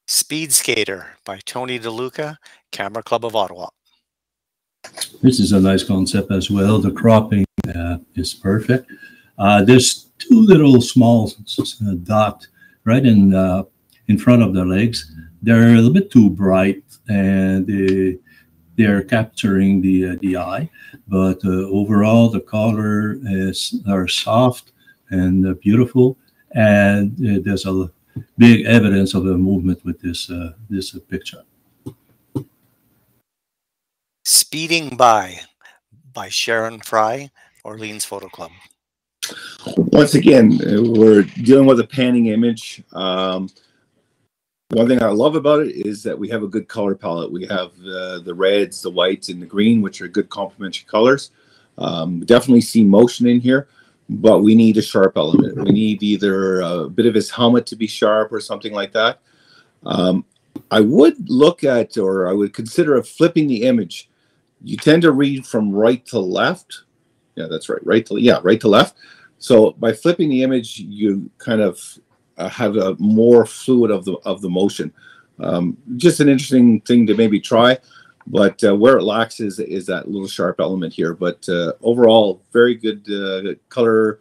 Speed Skater by Tony DeLuca, Camera Club of Ottawa. This is a nice concept as well. The cropping is perfect. There's two little small dots right in front of the legs. They're a little bit too bright, and they're capturing the eye. But overall, the color are soft and beautiful, and there's a big evidence of a movement with this picture. Speeding By Sharon Fry, Orleans Photo Club. Once again, we're dealing with a panning image. One thing I love about it is that we have a good color palette. We have the reds, the whites, and the green, which are good complementary colors. Definitely see motion in here, but we need a sharp element. We need either a bit of his helmet to be sharp or something like that. I would look at, or I would consider flipping the image. You tend to read from right to left. Yeah, that's right. Right to left. So by flipping the image, you kind of have a more fluid of the motion. Just an interesting thing to maybe try, but where it lacks is that little sharp element here. But overall, very good color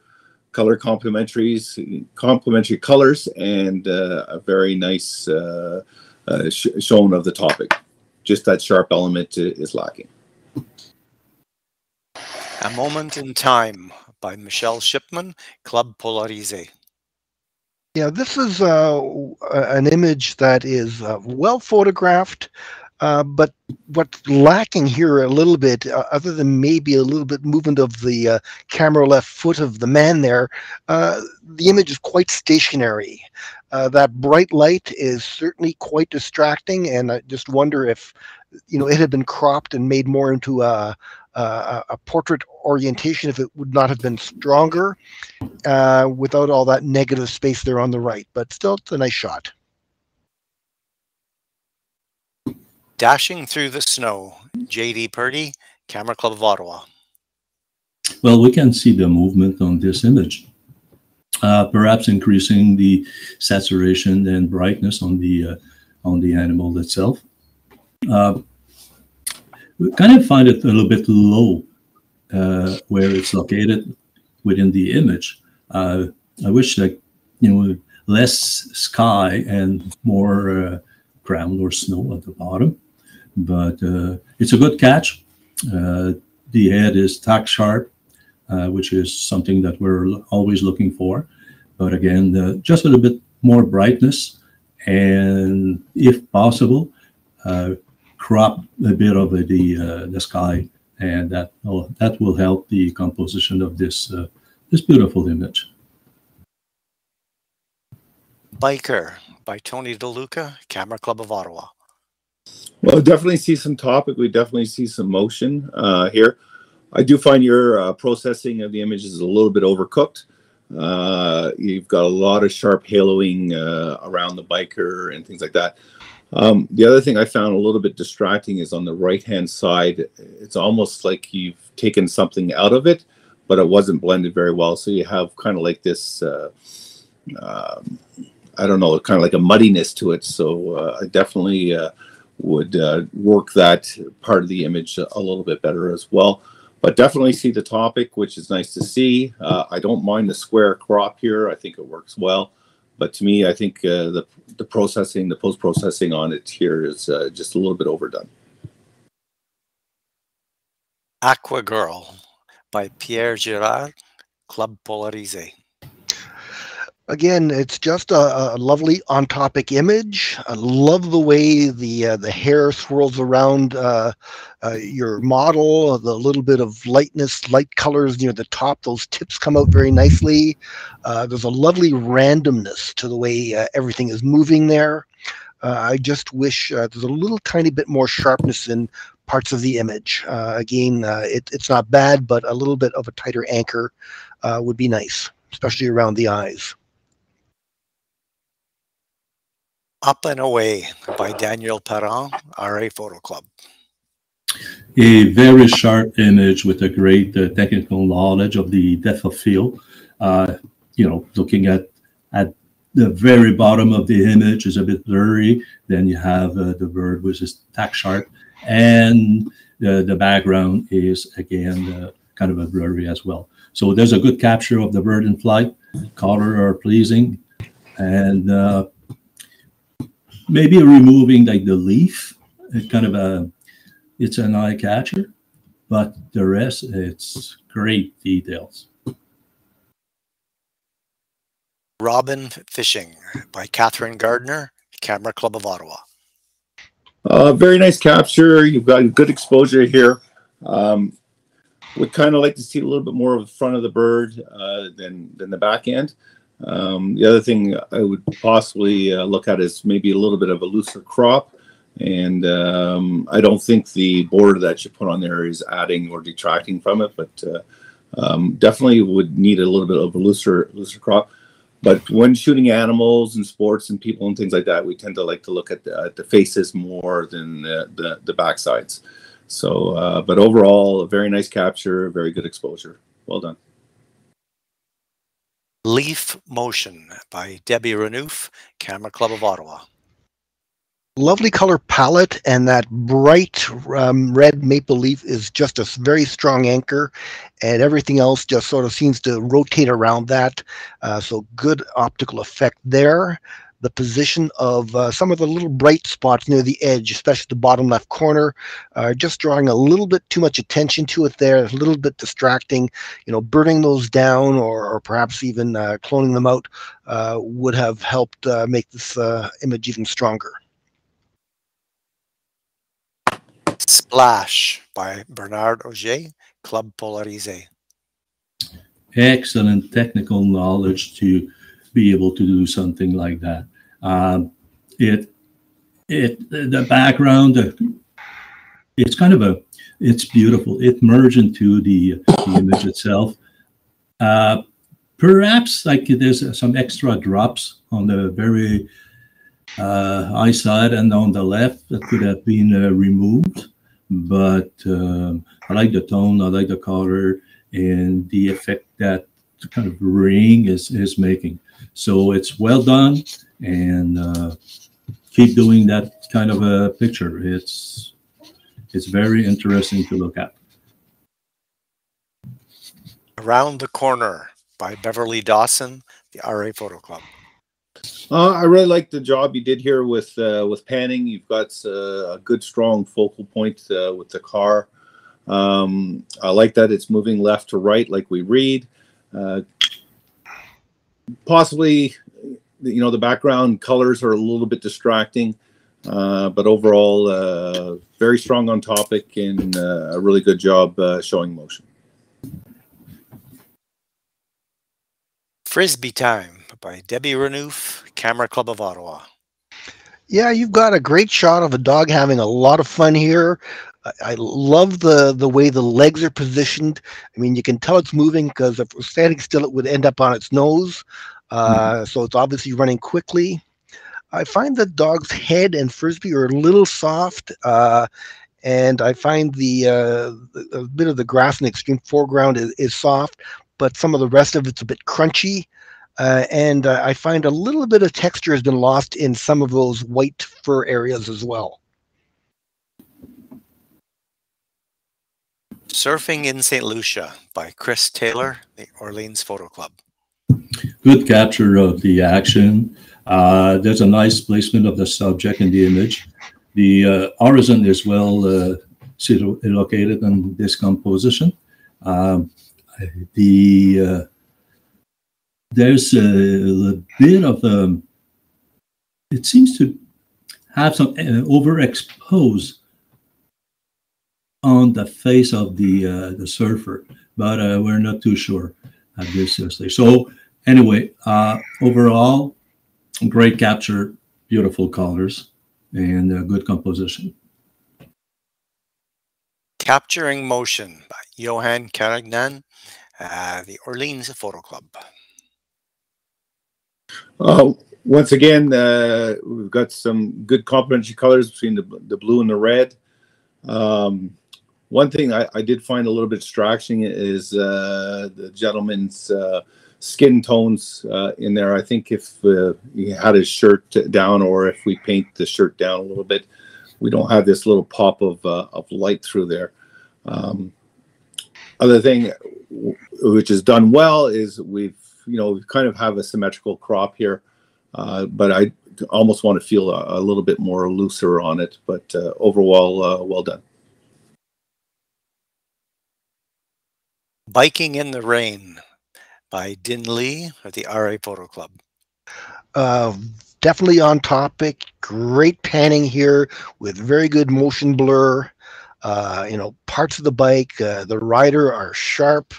complementary colors, and a very nice shown of the topic. Just that sharp element is lacking. A Moment in Time by Michelle Shipman, Club Polarisé. Yeah, this is an image that is well photographed, but what's lacking here a little bit, other than maybe a little bit movement of the camera left foot of the man there, the image is quite stationary. That bright light is certainly quite distracting, and I just wonder if it had been cropped and made more into a portrait orientation, if it would not have been stronger without all that negative space there on the right. But still, it's a nice shot. Dashing Through the Snow, J.D. Purdy, Camera Club of Ottawa. Well, we can see the movement on this image. Perhaps increasing the saturation and brightness on the animal itself. We kind of find it a little bit low where it's located within the image. I wish that less sky and more ground or snow at the bottom, but it's a good catch. The head is tack sharp. which is something that we're always looking for. But again, just a little bit more brightness, and if possible, crop a bit of the sky, and that will help the composition of this beautiful image. Biker by Tony DeLuca, Camera Club of Ottawa. Well, definitely see some topic. We definitely see some motion here. I do find your processing of the image is a little bit overcooked. You've got a lot of sharp haloing around the biker and things like that. The other thing I found a little bit distracting is on the right-hand side. It's almost like you've taken something out of it, but it wasn't blended very well. So you have kind of like this, I don't know, kind of like a muddiness to it. So I definitely would work that part of the image a little bit better as well. But definitely see the topic, which is nice to see. I don't mind the square crop here. I think it works well. But to me, I think the processing, the post-processing on it here is just a little bit overdone. Aqua Girl by Pierre Girard, Club Polarisé. Again, it's just a lovely on-topic image. I love the way the hair swirls around your model, the little bit of lightness, light colors near the top. Those tips come out very nicely. There's a lovely randomness to the way everything is moving there. I just wish there's a little tiny bit more sharpness in parts of the image. Again, it's not bad, but a little bit of a tighter anchor would be nice, especially around the eyes. Up and Away by Daniel Perrin, RA Photo Club. A very sharp image with a great technical knowledge of the depth of field. Looking at the very bottom of the image is a bit blurry. Then you have the bird, which is tack sharp, and the background is again kind of a blurry as well. So there's a good capture of the bird in flight. Color are pleasing, and maybe removing like the leaf, it's an eye catcher, but the rest, it's great details. Robin Fishing by Catherine Gardner, Camera Club of Ottawa. Very nice capture. You've got good exposure here. Would kind of like to see a little bit more of the front of the bird than the back end. The other thing I would possibly look at is maybe a little bit of a looser crop, and I don't think the border that you put on there is adding or detracting from it, but definitely would need a little bit of a looser crop. But when shooting animals and sports and people and things like that, we tend to like to look at the faces more than the backsides. So, but overall, a very nice capture, very good exposure. Well done. Leaf Motion by Debbie Renouf, Camera Club of Ottawa. Lovely color palette, and that bright red maple leaf is just a very strong anchor, and everything else just sort of seems to rotate around that. So good optical effect there. The position of some of the little bright spots near the edge, especially the bottom left corner, just drawing a little bit too much attention to it there, a little bit distracting. Burning those down or perhaps even cloning them out would have helped make this image even stronger. Splash by Bernard Auger, Club Polarisé. Excellent technical knowledge to be able to do something like that. The background, it's beautiful. It merged into the image itself. Perhaps like there's some extra drops on the very high side and on the left that could have been removed. But I like the tone, I like the color, and the effect that kind of ring is making. So it's well done, and keep doing that kind of a picture. It's very interesting to look at. Around the Corner by Beverly Dawson, the RA Photo Club. I really like the job you did here with panning. You've got a good, strong focal point with the car. I like that it's moving left to right like we read. Possibly, the background colors are a little bit distracting, but overall, very strong on topic and a really good job showing motion. Frisbee Time by Debbie Renouf, Camera Club of Ottawa. Yeah, you've got a great shot of a dog having a lot of fun here. I love the way the legs are positioned. I mean, you can tell it's moving because if it was standing still, it would end up on its nose. So it's obviously running quickly. I find the dog's head and frisbee are a little soft, and I find a bit of the grass in the extreme foreground is soft, but some of the rest of it's a bit crunchy. And I find a little bit of texture has been lost in some of those white fur areas as well. Surfing in St. Lucia by Chris Taylor, the Orleans Photo Club. Good capture of the action. There's a nice placement of the subject in the image. The horizon is well located in this composition. There's a bit of it seems to have some overexposed on the face of the surfer, but we're not too sure at this stage. So anyway, overall, great capture, beautiful colors, and good composition. Capturing Motion by Johan Carignan, the Orleans Photo Club. Once again, we've got some good complementary colors between the blue and the red. One thing I did find a little bit distracting is the gentleman's skin tones in there. I think if he had his shirt down, or if we paint the shirt down a little bit, we don't have this little pop of light through there. Other thing which is done well is we kind of have a symmetrical crop here, but I almost want to feel a little bit more looser on it. But overall, well done. Biking in the Rain by Din Lee of the RA Photo Club. Definitely on topic. Great panning here with very good motion blur. Parts of the bike, the rider are sharp.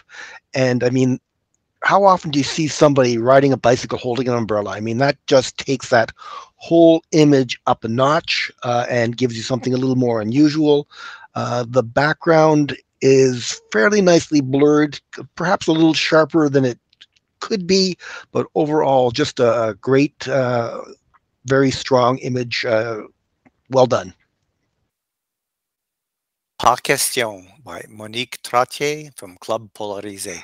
And I mean, how often do you see somebody riding a bicycle holding an umbrella? I mean, that just takes that whole image up a notch and gives you something a little more unusual. The background is fairly nicely blurred, perhaps a little sharper than it could be, but overall just a great, very strong image. Well done. Pas Question by Monique Trottier from Club Polarisé.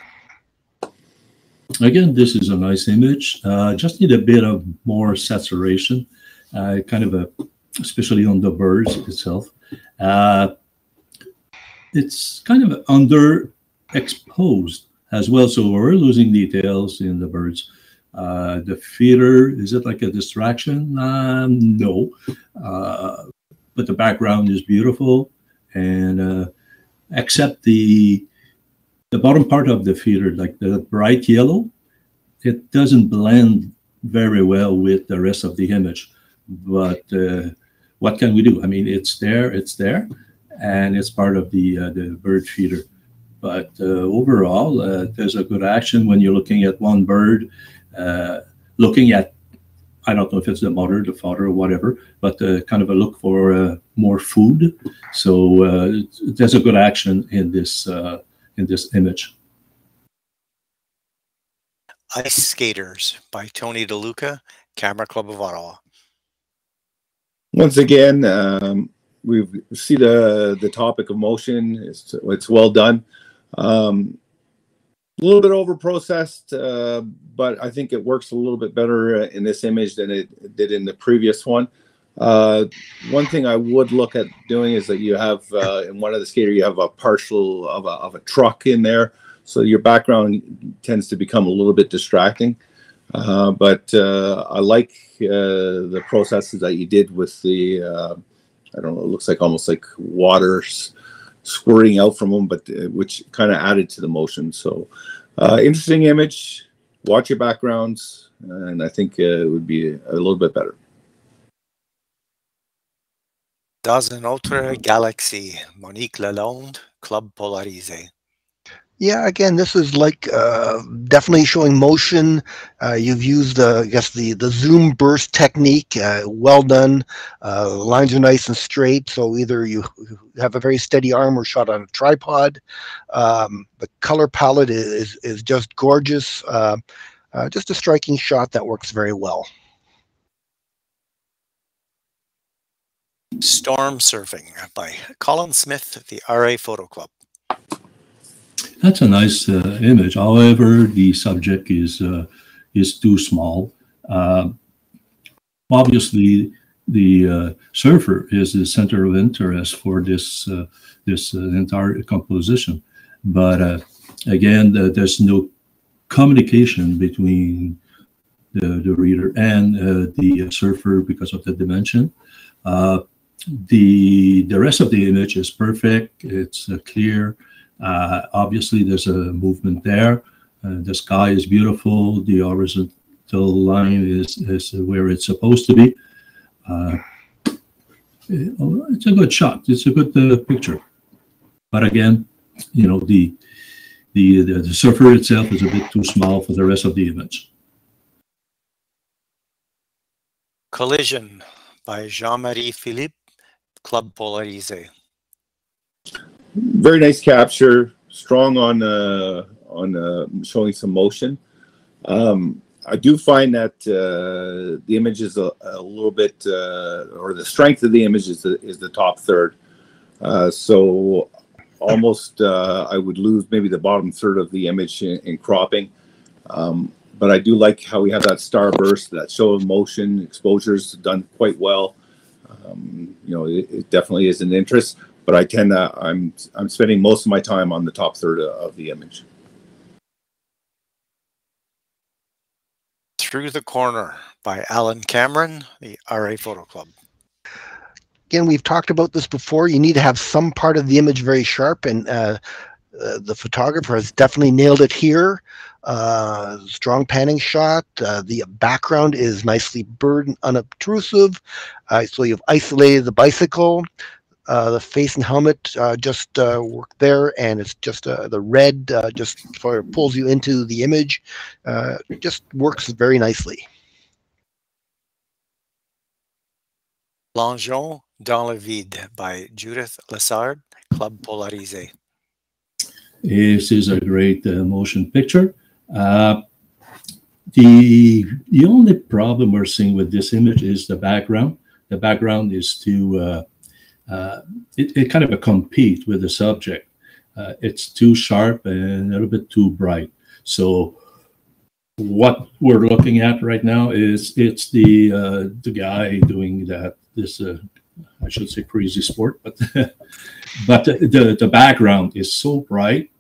Again, this is a nice image. Just need a bit of more saturation, especially on the birds itself. It's kind of underexposed as well, so we're losing details in the birds. The feeder, is it like a distraction? No, but the background is beautiful, and except the bottom part of the feeder, like the bright yellow, it doesn't blend very well with the rest of the image. But what can we do? I mean, it's there, and it's part of the bird feeder. But overall, there's a good action when you're looking at one bird, looking at, I don't know if it's the mother, the father, or whatever, but kind of a look for more food. So there's a good action in this image. Ice Skaters by Tony DeLuca, Camera Club of Ottawa. Once again, we see the topic of motion. It's well done. A little bit over processed, but I think it works a little bit better in this image than it did in the previous one. One thing I would look at doing is that you have in one of the skater, you have a partial of a truck in there, so your background tends to become a little bit distracting. But I like the processes that you did with the I don't know, it looks like almost like waters squirting out from them, but which kind of added to the motion. So interesting image. Watch your backgrounds, and I think it would be a little bit better. Dans une autre galaxie, Monique Lalonde, Club Polarisé. Yeah, again, this is like definitely showing motion. You've used I guess the zoom burst technique. Well done. Lines are nice and straight. So either you have a very steady arm or shot on a tripod. The color palette is just gorgeous. Just a striking shot that works very well. Storm Surfing by Colin Smith, the RA Photo Club. That's a nice image. However, the subject is too small. Obviously, the surfer is the center of interest for this entire composition. But again, there's no communication between the reader and the surfer because of the dimension. The rest of the image is perfect. It's clear. Obviously, there's a movement there. The sky is beautiful. The horizontal line is where it's supposed to be. It's a good shot. It's a good picture. But again, you know, the surfer itself is a bit too small for the rest of the image. Collision by Jean-Marie Philippe, Club Polarisé. Very nice capture, strong on showing some motion. I do find that the image is a little bit, or the strength of the image is the top third. So almost I would lose maybe the bottom third of the image in cropping. But I do like how we have that star burst, that show of motion, exposures done quite well. You know, it definitely is an interest. But I tend to, I'm spending most of my time on the top third of the image. Through the Corner by Alan Cameron, the RA Photo Club. Again, we've talked about this before. You need to have some part of the image very sharp, and the photographer has definitely nailed it here. Strong panning shot. The background is nicely blurred and unobtrusive. So you've isolated the bicycle. The face and helmet just work there, and it's just the red just sort of pulls you into the image. It just works very nicely. Plongeons dans le vide by Judith Lessard, Club Polarisé. This is a great motion picture. The only problem we're seeing with this image is the background. The background is too it kind of compete with the subject. It's too sharp and a little bit too bright. So what we're looking at right now is it's the guy doing this I should say crazy sport, but but the background is so bright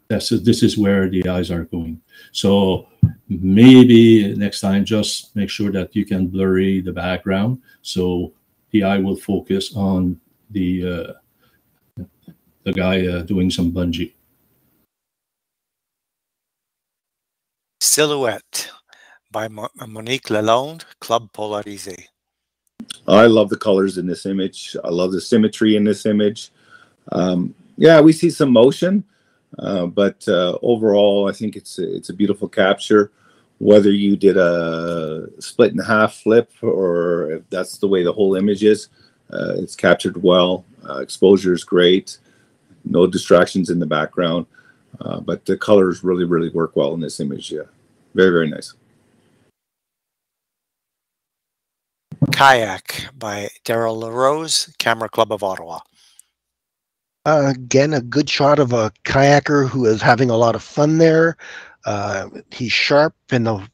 that this is where the eyes are going. So maybe next time just make sure that you can blurry the background so the eye will focus on the guy doing some bungee. Silhouette by Monique Lalonde, Club Polarisé. I love the colors in this image. I love the symmetry in this image. Yeah, we see some motion, but overall, I think it's a beautiful capture. Whether you did a split in half flip or if that's the way the whole image is, it's captured well. Exposure is great. No distractions in the background, but the colors really, really work well in this image. Yeah, very, very nice. Kayak by Daryl LaRose, Camera Club of Ottawa. Again, a good shot of a kayaker who is having a lot of fun there. He's sharp, and the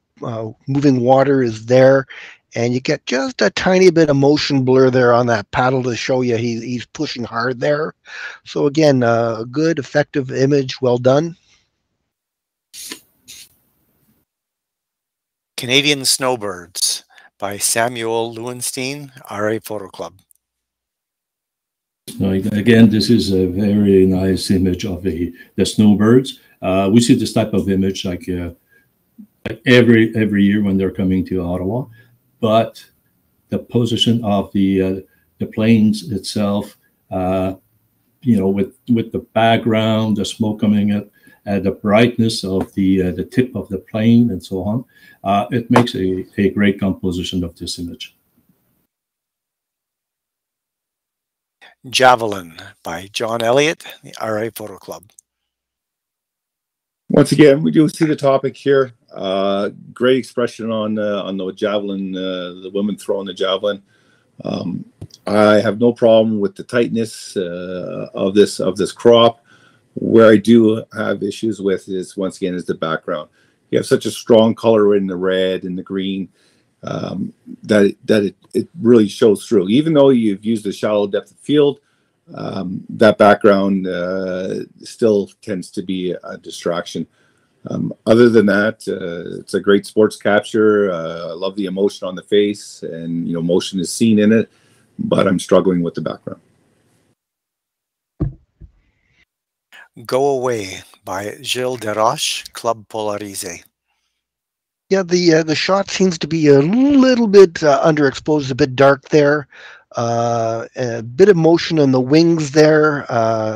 moving water is there, and you get just a tiny bit of motion blur there on that paddle to show you he's pushing hard there. So again, a good, effective image. Well done. Canadian Snowbirds by Samuel Lewenstein, RA Photo Club. So again, this is a very nice image of the snowbirds. We see this type of image like every year when they're coming to Ottawa, but the position of the planes itself, with the background, the smoke coming at the brightness of the tip of the plane, and so on, it makes a great composition of this image. Javelin by John Elliott, the RA Photo Club. Once again, we do see the topic here. Great expression on the javelin, the women throwing the javelin. I have no problem with the tightness of this crop. Where I do have issues with is, once again, is the background. You have such a strong color in the red and the green that it really shows through. Even though you've used a shallow depth of field, that background still tends to be a distraction. Other than that, it's a great sports capture. I love the emotion on the face, and motion is seen in it, but I'm struggling with the background. Go Away by Gilles Desroches, Club Polarisé. Yeah, the shot seems to be a little bit underexposed, a bit dark there. A bit of motion on the wings there,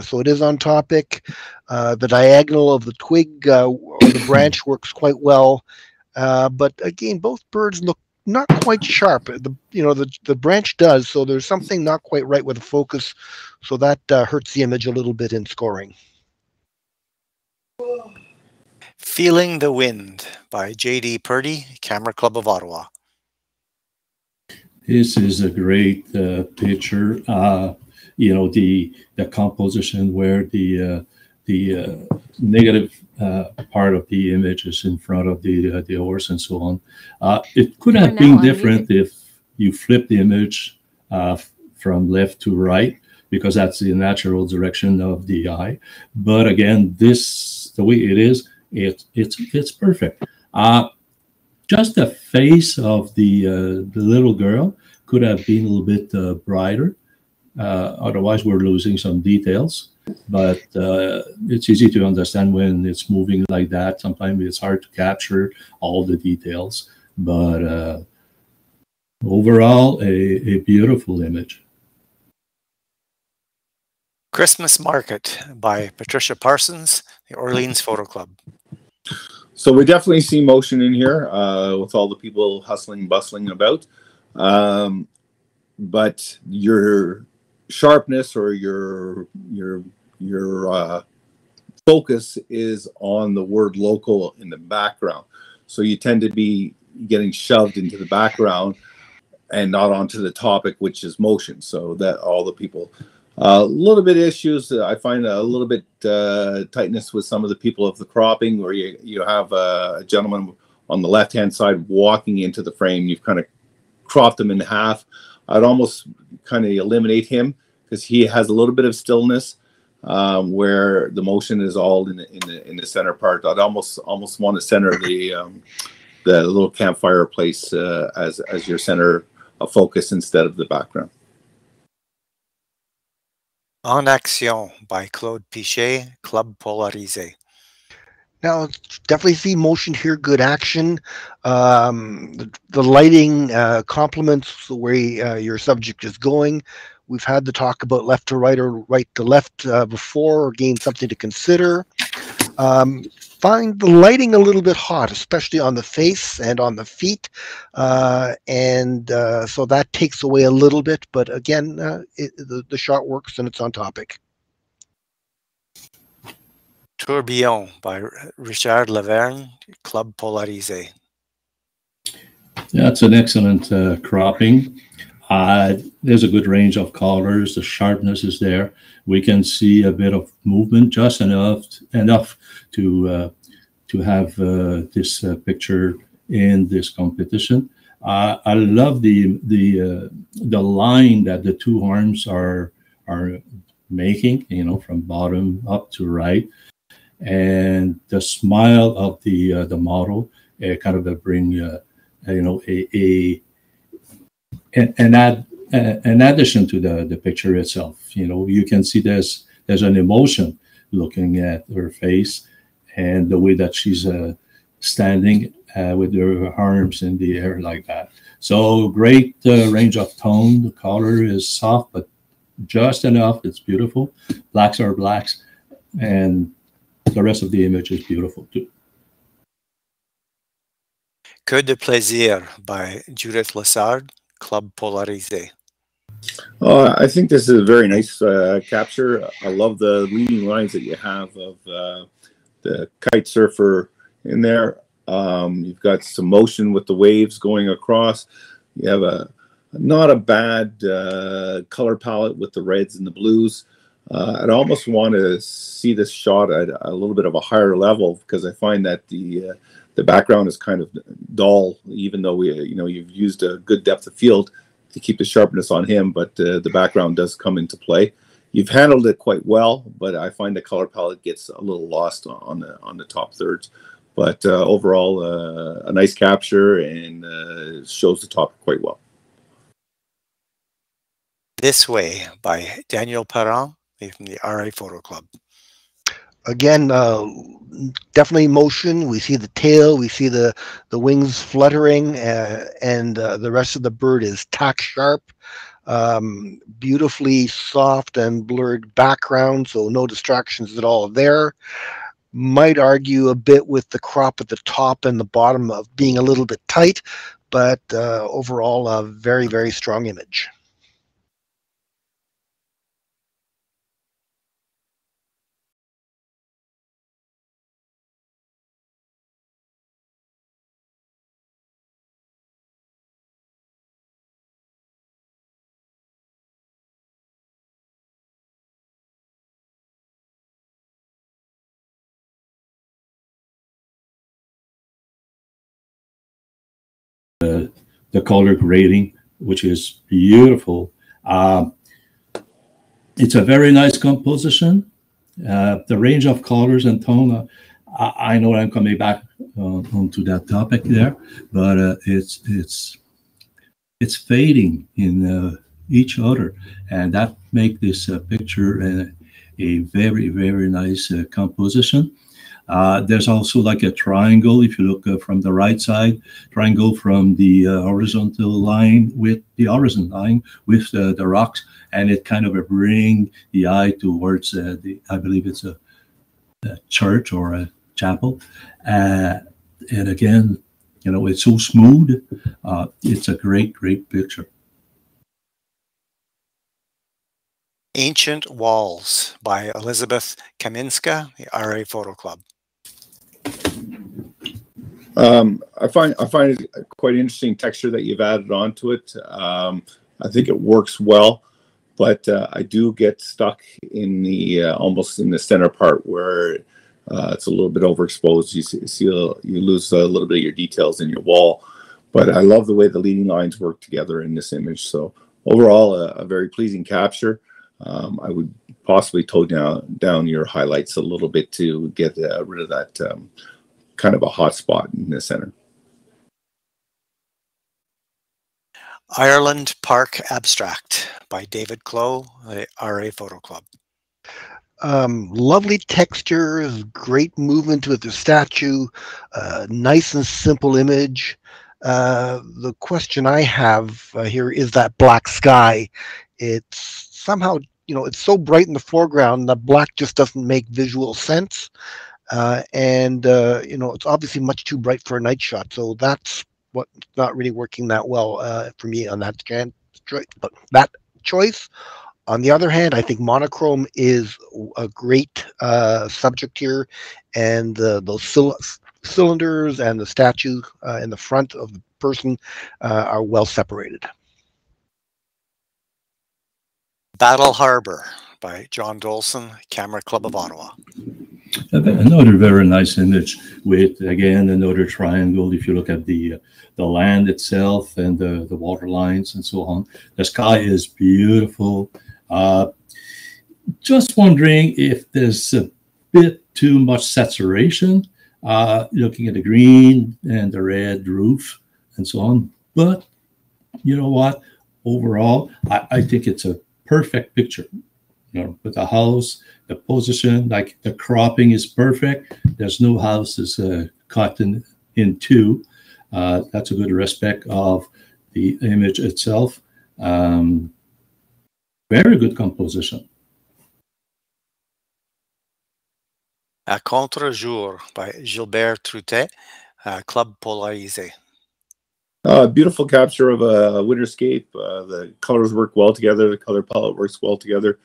so it is on topic. The diagonal of the twig or the branch works quite well, but again, both birds look not quite sharp. The branch does, so there's something not quite right with the focus, so that hurts the image a little bit in scoring. Feeling the Wind by J.D. Purdy, Camera Club of Ottawa. This is a great picture. The composition where the negative part of the image is in front of the horse and so on. It could have been different if you flip the image from left to right, because that's the natural direction of the eye. But again, the way it is, it's perfect. Just the face of the little girl could have been a little bit brighter. Otherwise, we're losing some details. But it's easy to understand when it's moving like that. Sometimes it's hard to capture all the details. But overall, a beautiful image. Christmas Market by Patricia Parsons, the Orleans Photo Club. So we definitely see motion in here with all the people hustling, bustling about. But your sharpness or your focus is on the word local in the background. So you tend to be getting shoved into the background and not onto the topic, which is motion. So that all the people... A little bit issues. I find a little bit tightness with some of the people of the cropping, where you have a gentleman on the left-hand side walking into the frame. You've kind of cropped him in half. I'd almost kind of eliminate him because he has a little bit of stillness where the motion is all in the center part. I'd almost want to center the little campfire place as your center of focus instead of the background. En Action by Claude Pichet, Club Polarisé. Now, definitely see motion here, good action. The lighting complements the way your subject is going. We've had the talk about left to right or right to left before, again, something to consider. Find the lighting a little bit hot, especially on the face and on the feet. So that takes away a little bit, but again, the shot works and it's on topic. Tourbillon by Richard Lavergne, Club Polarisé. That's an excellent cropping. There's a good range of colors. The sharpness is there. We can see a bit of movement, just enough to have this picture in this competition. I love the line that the two arms are making, from bottom up to right, and the smile of the model kind of bring an in addition to the picture itself, you can see there's an emotion looking at her face and the way that she's standing with her arms in the air like that. So great range of tone. The color is soft, but just enough. It's beautiful. Blacks are blacks, and the rest of the image is beautiful too. Que de plaisir by Judith Lessard, Club Polarisé. I think this is a very nice capture. I love the leading lines that you have of the kite surfer in there. You've got some motion with the waves going across. You have not a bad color palette with the reds and the blues. I'd almost want to see this shot at a little bit of a higher level, because I find that the background is kind of dull, even though you've used a good depth of field to keep the sharpness on him, but the background does come into play. You've handled it quite well, but I find the color palette gets a little lost on the top thirds. But overall, a nice capture, and shows the top quite well. This Way by Daniel Perrin from the RA Photo Club. Again, definitely motion. We see the tail, we see the wings fluttering, and the rest of the bird is tack sharp. Beautifully soft and blurred background, so no distractions at all there. Might argue a bit with the crop at the top and the bottom of being a little bit tight, but overall a very, very strong image. The color grading, which is beautiful. It's a very nice composition. The range of colors and tone, I know I'm coming back onto that topic there, but it's fading in each other, and that makes this picture a very, very nice composition. There's also like a triangle, if you look from the right side, triangle from the horizontal line with the horizon line with the rocks, and it kind of bring the eye towards I believe it's a church or a chapel. And again, it's so smooth. It's a great, great picture. Ancient Walls by Elizabeth Kaminska, the RA Photo Club. I find it quite interesting texture that you've added onto it. I think it works well, but I do get stuck in the almost in the center part where it's a little bit overexposed. You lose a little bit of your details in your wall, but I love the way the leading lines work together in this image. So overall, a very pleasing capture. I would possibly tone down your highlights a little bit to get rid of that kind of a hot spot in the center. Ireland Park Abstract by David Clow, the RA Photo Club. Lovely textures, great movement with the statue, nice and simple image. The question I have here is that black sky. It's somehow, it's so bright in the foreground, the black just doesn't make visual sense. It's obviously much too bright for a night shot. So that's what's not really working that well for me on that choice. On the other hand, I think monochrome is a great subject here, and those cylinders and the statue in the front of the person are well separated. Battle Harbor by John Dolson, Camera Club of Ottawa. Another very nice image with, again, another triangle. If you look at the land itself and the water lines and so on, the sky is beautiful. Just wondering if there's a bit too much saturation, looking at the green and the red roof and so on. But you know what? overall, I think it's a perfect picture. You know, with the house, the position, like the cropping is perfect. There's no house is cut in two. That's a good respect of the image itself. Very good composition. À contre-jour by Gilbert Troutet, Club Polarisé. Beautiful capture of a winterscape. The colors work well together. The color palette works well together.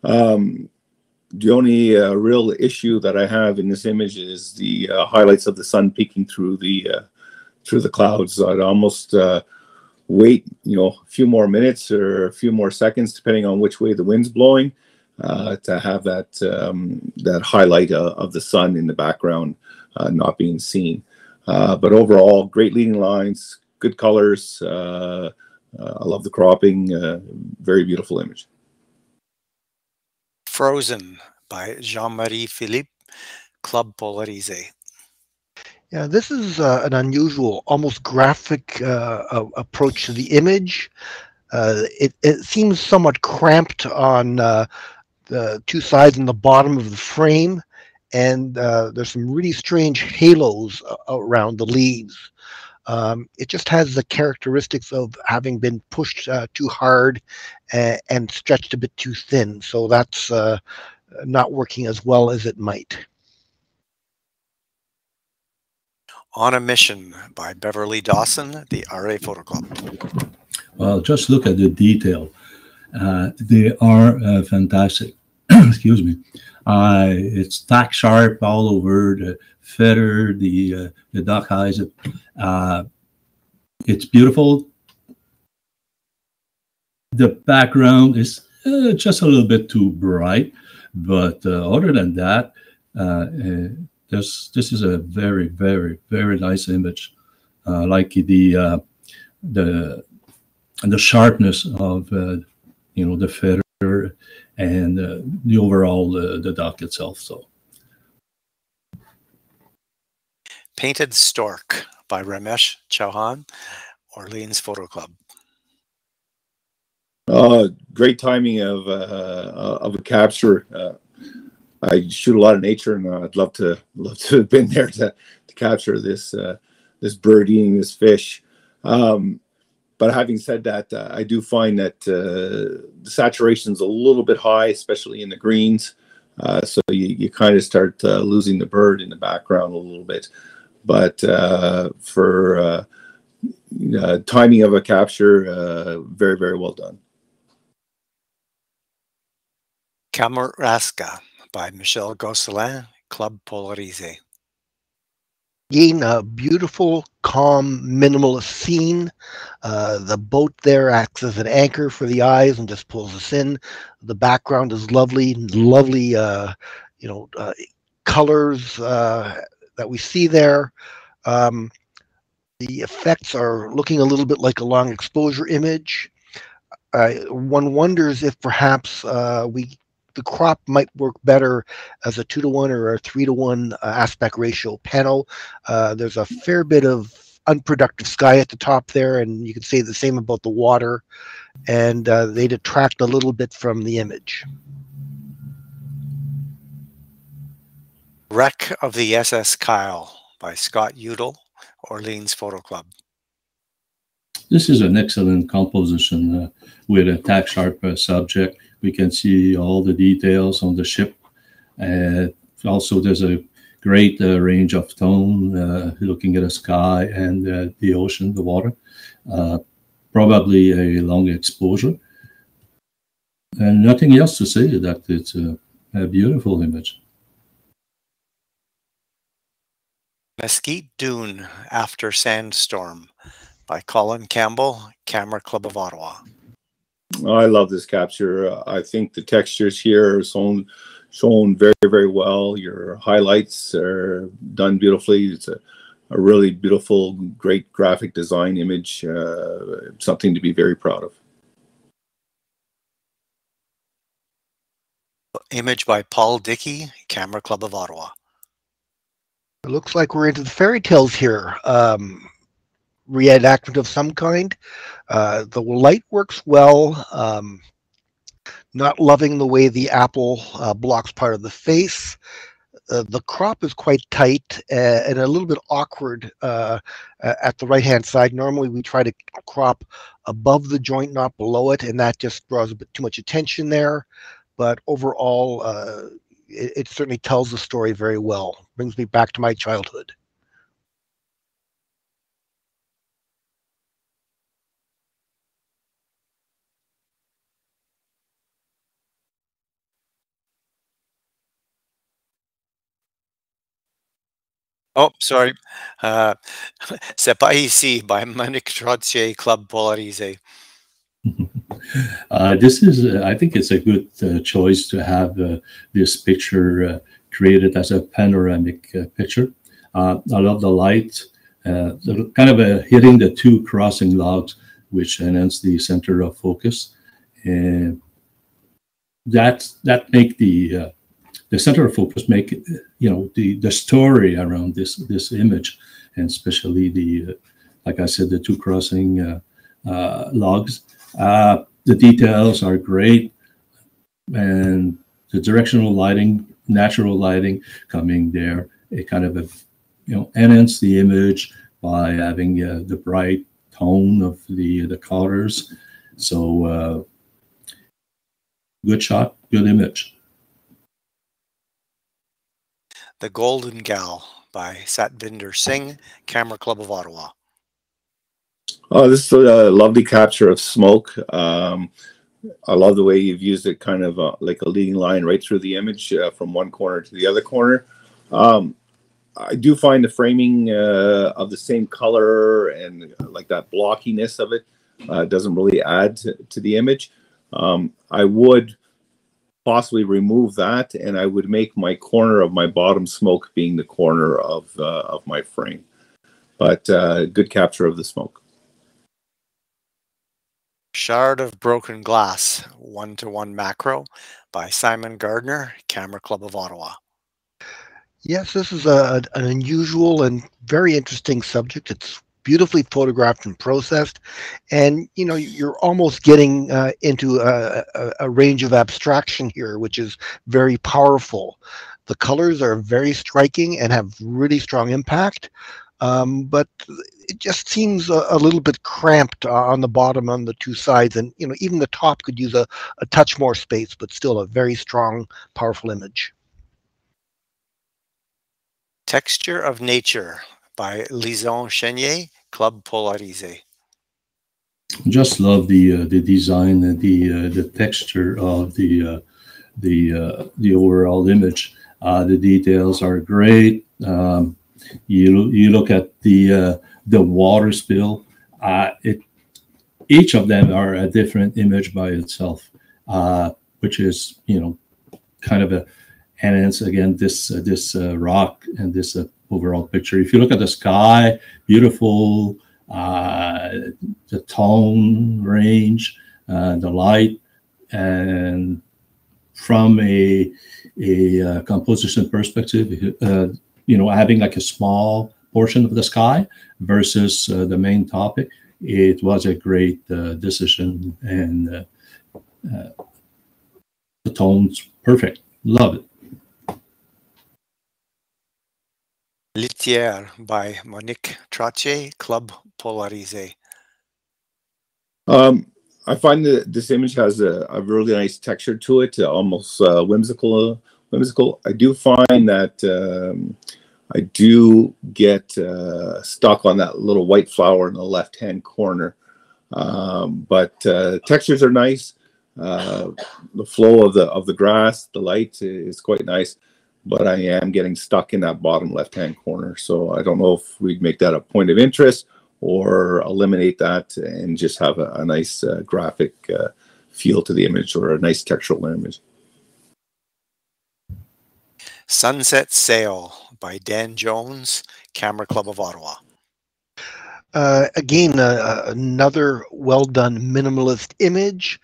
The only real issue that I have in this image is the highlights of the sun peeking through the clouds. I'd almost wait, a few more minutes or a few more seconds, depending on which way the wind's blowing, to have that highlight of the sun in the background not being seen. But overall, great leading lines, good colors. I love the cropping. Very beautiful image. Frozen by Jean-Marie Philippe, Club Polarisé. Yeah, this is an unusual, almost graphic approach to the image. It seems somewhat cramped on the two sides and the bottom of the frame, and there's some really strange halos around the leaves. It just has the characteristics of having been pushed too hard and stretched a bit too thin. So that's not working as well as it might. On a Mission by Beverly Dawson, the RA Photo Club. Well, just look at the detail. They are fantastic. Excuse me. It's tack sharp all over the feather, the duck eyes. It's beautiful. The background is just a little bit too bright, but other than that, this is a very, very, very nice image. Like the sharpness of the feather and the overall the duck itself. So, Painted Stork by Ramesh Chauhan, Orleans Photo Club. Great timing of a capture. I shoot a lot of nature, and I'd love to have been there to capture this bird eating this fish. But having said that, I do find that the saturation's a little bit high, especially in the greens. So you kind of start losing the bird in the background a little bit. But for timing of a capture, very, very well done. Kamouraska by Michel Gosselin, Club Polarisé. Again, a beautiful, calm, minimalist scene. The boat there acts as an anchor for the eyes and just pulls us in. The background is lovely, colors that we see there. The effects are looking a little bit like a long exposure image. One wonders if perhaps the crop might work better as a 2:1 or a 3:1 aspect ratio panel. There's a fair bit of unproductive sky at the top there, and you could say the same about the water, and they detract a little bit from the image. Wreck of the SS Kyle by Scott Udall, Orleans Photo Club. This is an excellent composition with a tack sharp subject. We can see all the details on the ship. Also, there's a great range of tone looking at the sky and the ocean, the water. Probably a long exposure. And nothing else to say that it's a beautiful image. Mesquite Dune After Sandstorm by Colin Campbell, Camera Club of Ottawa. I love this capture. I think the textures here are shown very, very well. Your highlights are done beautifully. It's a really beautiful, great graphic design image. Something to be very proud of. Image by Paul Dickey, Camera Club of Ottawa. It looks like we're into the fairy tales here. reenactment of some kind. The light works well. Not loving the way the apple blocks part of the face. The crop is quite tight and a little bit awkward at the right-hand side. Normally, we try to crop above the joint, not below it, and that just draws a bit too much attention there. But overall, it certainly tells the story very well. Brings me back to my childhood. Oh, sorry. C'est pas ici by Monique Trottier, Club Polarisé. This is, I think it's a good choice to have this picture created as a panoramic picture. I love the light, kind of hitting the two crossing logs, which enhance the center of focus. And that make the center of focus make the story around this image, and especially the like I said, the two crossing logs. The details are great, and the directional lighting, natural lighting coming there, it kind of enhance the image by having the bright tone of the colors. So good shot, good image. The Golden Gal by Satvinder Singh, Camera Club of Ottawa. Oh, this is a lovely capture of smoke. I love the way you've used it kind of like a leading line right through the image from one corner to the other corner. I do find the framing of the same color and like that blockiness of it doesn't really add to the image. I would possibly remove that, and I would make my corner of my bottom smoke being the corner of my frame. But good capture of the smoke. Shard of Broken Glass, 1-to-1 macro by Simon Gardner, Camera Club of Ottawa. Yes, this is an unusual and very interesting subject. It's beautifully photographed and processed, and you're almost getting into a range of abstraction here, which is very powerful. The colors are very striking and have really strong impact, but it just seems a little bit cramped on the bottom on the two sides, and even the top could use a touch more space, but still a very strong, powerful image. Texture of Nature by Lison Chenier, Club Polarisé. Just love the design and the texture of the overall image. The details are great. You look at the water spill. Each of them are a different image by itself, which is kind of enhance again this rock and this overall picture. If you look at the sky, beautiful, the tone range, the light, and from a composition perspective, having like a small portion of the sky versus the main topic, it was a great decision, and the tone's perfect. Love it. Litière by Monique Trottier, Club Polarisé. I find that this image has a really nice texture to it, almost whimsical. I do find that I do get stuck on that little white flower in the left-hand corner. But textures are nice. The flow of the grass, the light is quite nice. But I am getting stuck in that bottom left-hand corner. So I don't know if we'd make that a point of interest or eliminate that and just have a nice graphic feel to the image, or a nice textural image. Sunset Sail by Dan Jones, Camera Club of Ottawa. Again, another well-done minimalist image.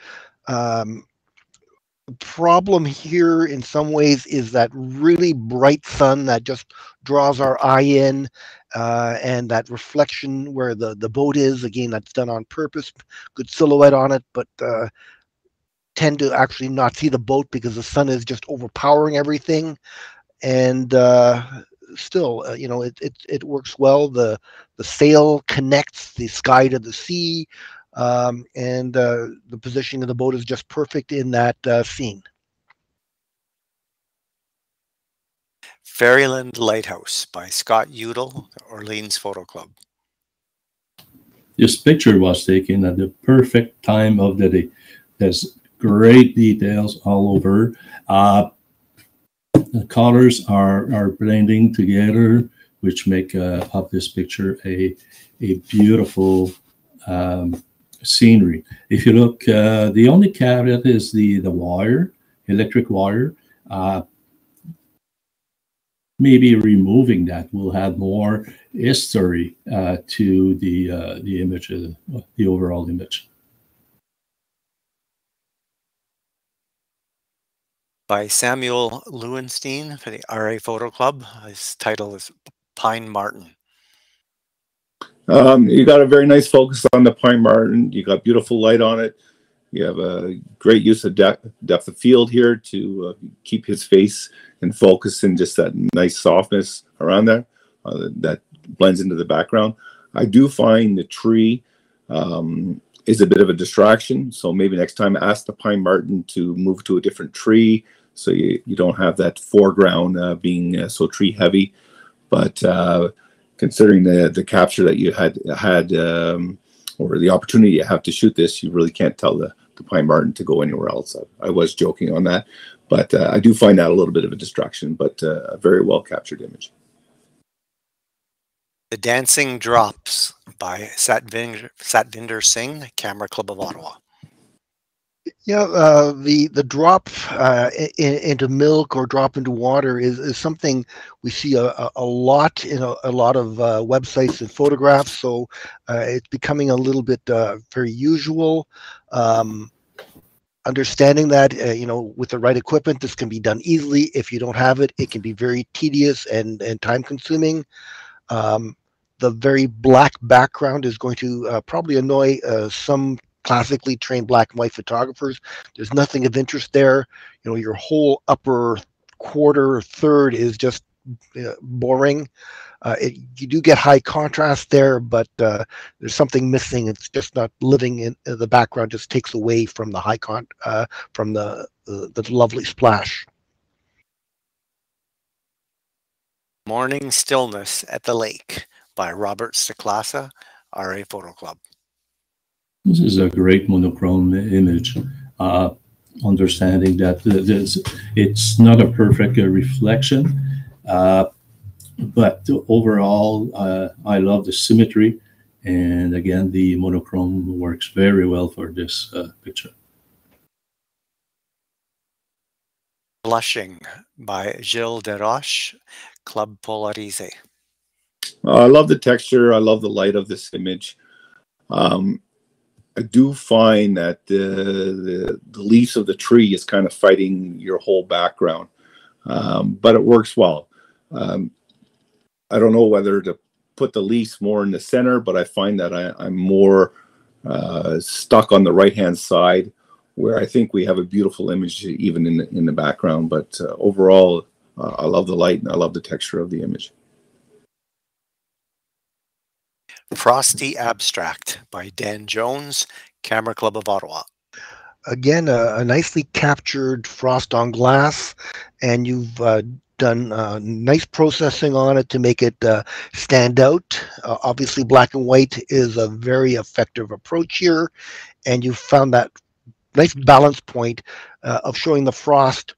The problem here in some ways is that really bright sun that just draws our eye in, and that reflection where the boat is. Again, that's done on purpose. Good silhouette on it, but tend to actually not see the boat because the sun is just overpowering everything. And still, it works well. The sail connects the sky to the sea, and the positioning of the boat is just perfect in that scene. Fairyland Lighthouse by Scott Udall, Orleans Photo Club. This picture was taken at the perfect time of the day. There's great details all over. The colors are blending together, which make of this picture a beautiful scenery. If you look, the only caveat is the wire, electric wire. Maybe removing that will add more history to the image, the overall image. By Samuel Lewenstein for the RA Photo Club. His title is Pine Marten. You got a very nice focus on the Pine Marten. You got beautiful light on it. You have a great use of depth of field here to keep his face in focus, and just that nice softness around there that blends into the background. I do find the tree is a bit of a distraction, so maybe next time ask the Pine Marten to move to a different tree so you don't have that foreground being so tree heavy. But considering the capture that you had or the opportunity you have to shoot this, you really can't tell the Pine Marten to go anywhere else. I was joking on that, but I do find that a little bit of a distraction, but a very well captured image. The Dancing Drops by Satvinder Singh, Camera Club of Ottawa. Yeah, the drop into milk or drop into water is something we see a lot in a lot of websites and photographs. So it's becoming a little bit very usual. Understanding that with the right equipment, this can be done easily. If you don't have it, it can be very tedious and time consuming. The very black background is going to probably annoy some classically trained black and white photographers. There's nothing of interest there. Your whole upper quarter or third is just boring. You do get high contrast there, but there's something missing. It's just not living in the background. Just takes away from the from the lovely splash. Morning Stillness at the Lake by Robert Stacklasa, RA Photo Club. This is a great monochrome image. Understanding that it's not a perfect reflection, but overall, I love the symmetry. And again, the monochrome works very well for this picture. Blushing by Gilles Desroches, Club Polarisé. I love the texture. I love the light of this image. I do find that the leaves of the tree is kind of fighting your whole background, but it works well. I don't know whether to put the leaves more in the center, but I find that I'm more stuck on the right-hand side, where I think we have a beautiful image even in the background. But overall, I love the light and I love the texture of the image. Frosty Abstract by Dan Jones, Camera Club of Ottawa. Again, a nicely captured frost on glass, and you've done nice processing on it to make it stand out. Obviously, black and white is a very effective approach here, and you found that nice balance point of showing the frost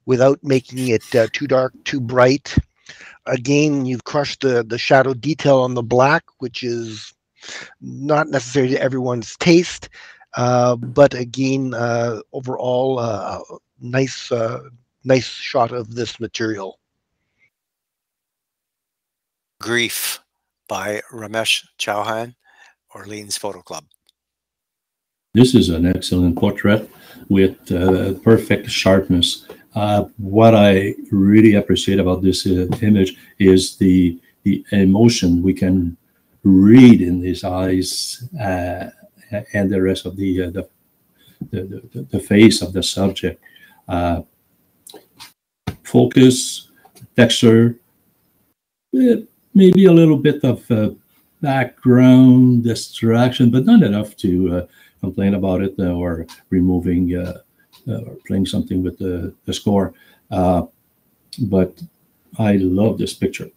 without making it too dark, too bright. Again, you've crushed the shadow detail on the black, which is not necessarily to everyone's taste, but again, overall, nice shot of this material. Grief by Ramesh Chauhan, Orleans Photo Club. This is an excellent portrait with perfect sharpness. What I really appreciate about this image is the emotion we can read in his eyes and the rest of the face of the subject. Focus, texture, maybe a little bit of background distraction, but not enough to complain about it or removing or playing something with the score. But I love this picture.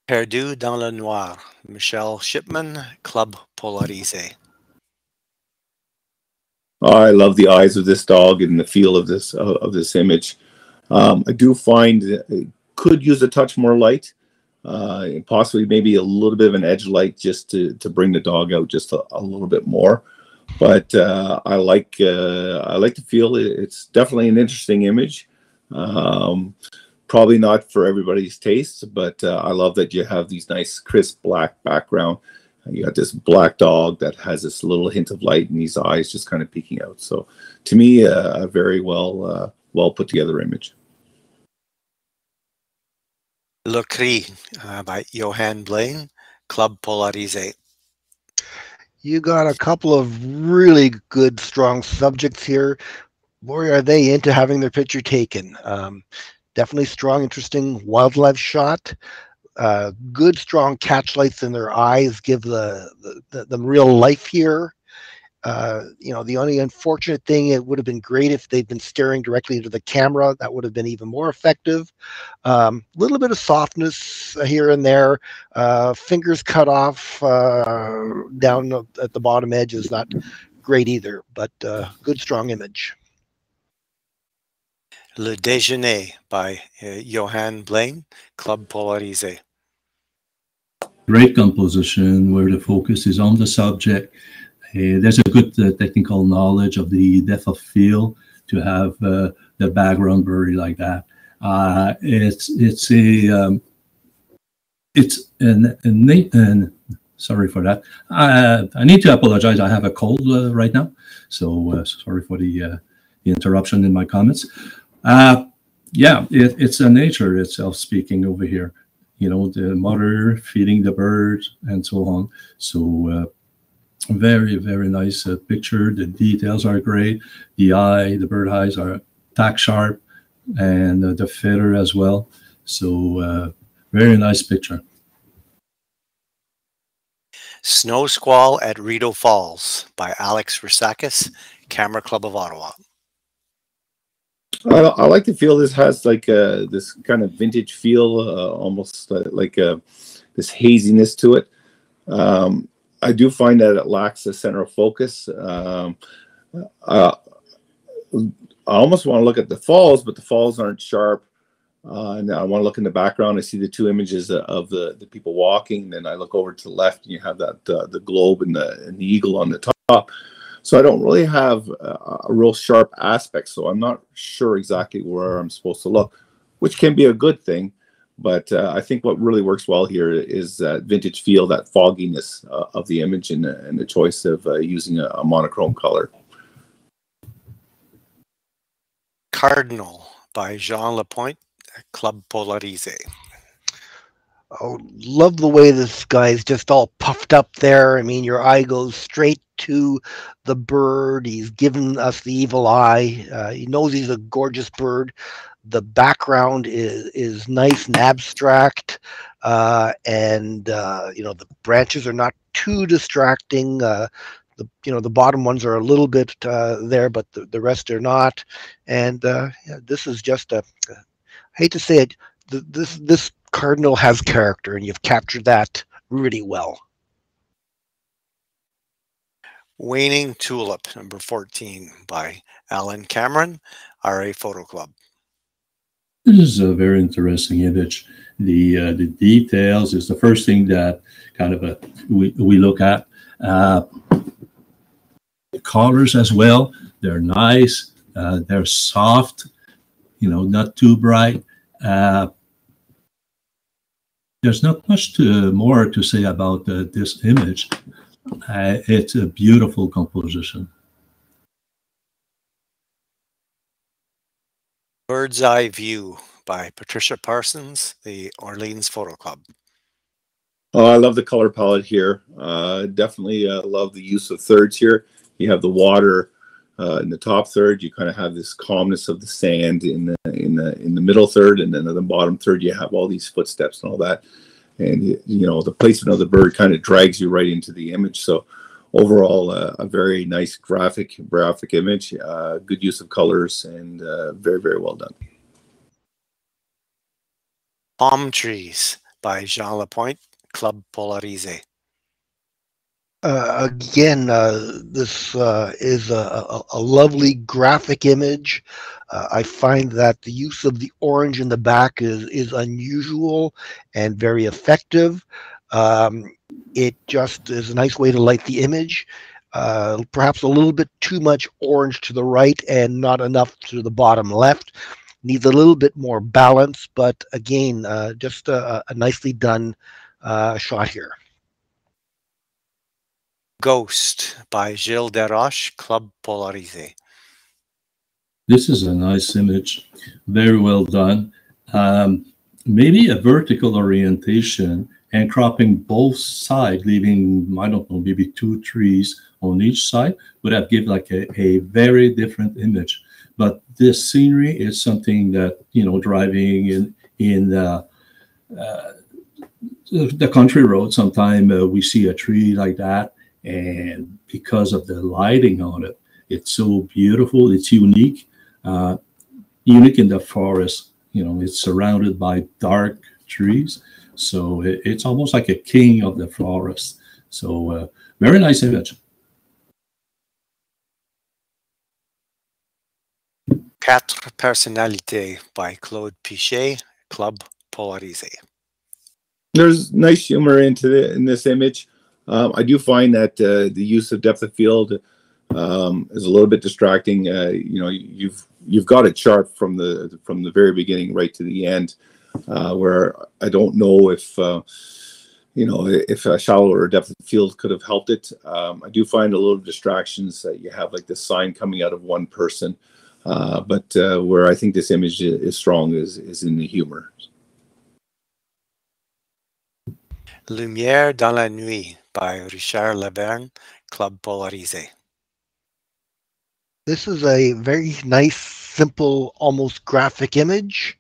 Perdu dans le noir, Michel Shipman, Club Polarisé. Oh, I love the eyes of this dog and the feel of this image. I do find it could use a touch more light, possibly maybe a little bit of an edge light just to bring the dog out just a little bit more. But I like to feel it's definitely an interesting image. Probably not for everybody's taste, but I love that you have these nice crisp black background. You got this black dog that has this little hint of light in his eyes just kind of peeking out. So to me, a very well put together image. Le Cri by Johan Blaine, Club Polarisé. You got a couple of really good, strong subjects here. Boy, are they into having their picture taken. Definitely strong, interesting wildlife shot. Good, strong catch lights in their eyes give the real life here. The only unfortunate thing, it would have been great if they'd been staring directly into the camera. That would have been even more effective. Little bit of softness here and there. Fingers cut off down at the bottom edge is not great either, but good, strong image. Le Déjeuner by Johan Blaine, Club Polarisé. Great composition where the focus is on the subject. There's a good technical knowledge of the depth of field to have the background blurry like that. Sorry for that. I need to apologize. I have a cold right now, so sorry for the interruption in my comments. It's a nature itself speaking over here. The mother feeding the birds and so on. So very, very nice picture. The details are great. The bird eyes are tack sharp, and the feather as well. So very nice picture. Snow Squall at Rideau Falls by Alex Rusakis, Camera Club of Ottawa. I like to feel this has like this kind of vintage feel, almost like this haziness to it. I do find that it lacks a center of focus. I almost want to look at the falls, but the falls aren't sharp. And I want to look in the background. I see the two images of the people walking. Then I look over to the left, and you have that the globe and the eagle on the top. So I don't really have a real sharp aspect. So I'm not sure exactly where I'm supposed to look, which can be a good thing. But I think what really works well here is that vintage feel, that fogginess of the image, and the choice of using a monochrome color. Cardinal by Jean Lapointe, Club Polarisé. Oh, love the way this guy's just all puffed up there. I mean, your eye goes straight to the bird. He's given us the evil eye. He knows he's a gorgeous bird. The background is nice and abstract, and the branches are not too distracting. The bottom ones are a little bit there, but the rest are not. And this is just I hate to say it, this cardinal has character, and you've captured that really well. Waning Tulip, number 14 by Alan Cameron, RA Photo Club. This is a very interesting image. The details is the first thing that kind of we look at. The colors as well. They're nice. They're soft. Not too bright. There's not much more to say about this image. It's a beautiful composition. Bird's Eye View by Patricia Parsons, the Orleans Photo Club. Oh, I love the color palette here. Definitely love the use of thirds here. You have the water in the top third. You kind of have this calmness of the sand in the middle third, and then in the bottom third you have all these footsteps and all that. And you know, the placement of the bird kind of drags you right into the image. So overall, a very nice graphic image. Good use of colors, and very, very well done. Palm Trees by Jean Lapointe, Club Polarisé. Again, this is a lovely graphic image. I find that the use of the orange in the back is unusual and very effective. It just is a nice way to light the image. Perhaps a little bit too much orange to the right and not enough to the bottom left. Needs a little bit more balance, but again, just a nicely done shot here. Ghost by Gilles Desroches, Club Polarisé. This is a nice image, very well done. Maybe a vertical orientation and cropping both sides, leaving, I don't know, maybe 2 trees on each side would have given like a very different image. But this scenery is something that, you know, driving in the country road, sometime we see a tree like that, and because of the lighting on it, it's so beautiful. It's unique, unique in the forest. You know, it's surrounded by dark trees, so it's almost like a king of the forest. So very nice image. Quatre Personnalités by Claude Pichet, Club Polarisé. There's nice humor in this image. I do find that the use of depth of field is a little bit distracting. You know, you've got it sharp from the very beginning right to the end, where I don't know if you know, if a shallower depth of field could have helped it. I do find a little distractions that you have, like the sign coming out of one person, but where I think this image is strong is in the humor. Lumière dans la nuit by Richard Laverne, Club Polarisé. This is a very nice, simple, almost graphic image.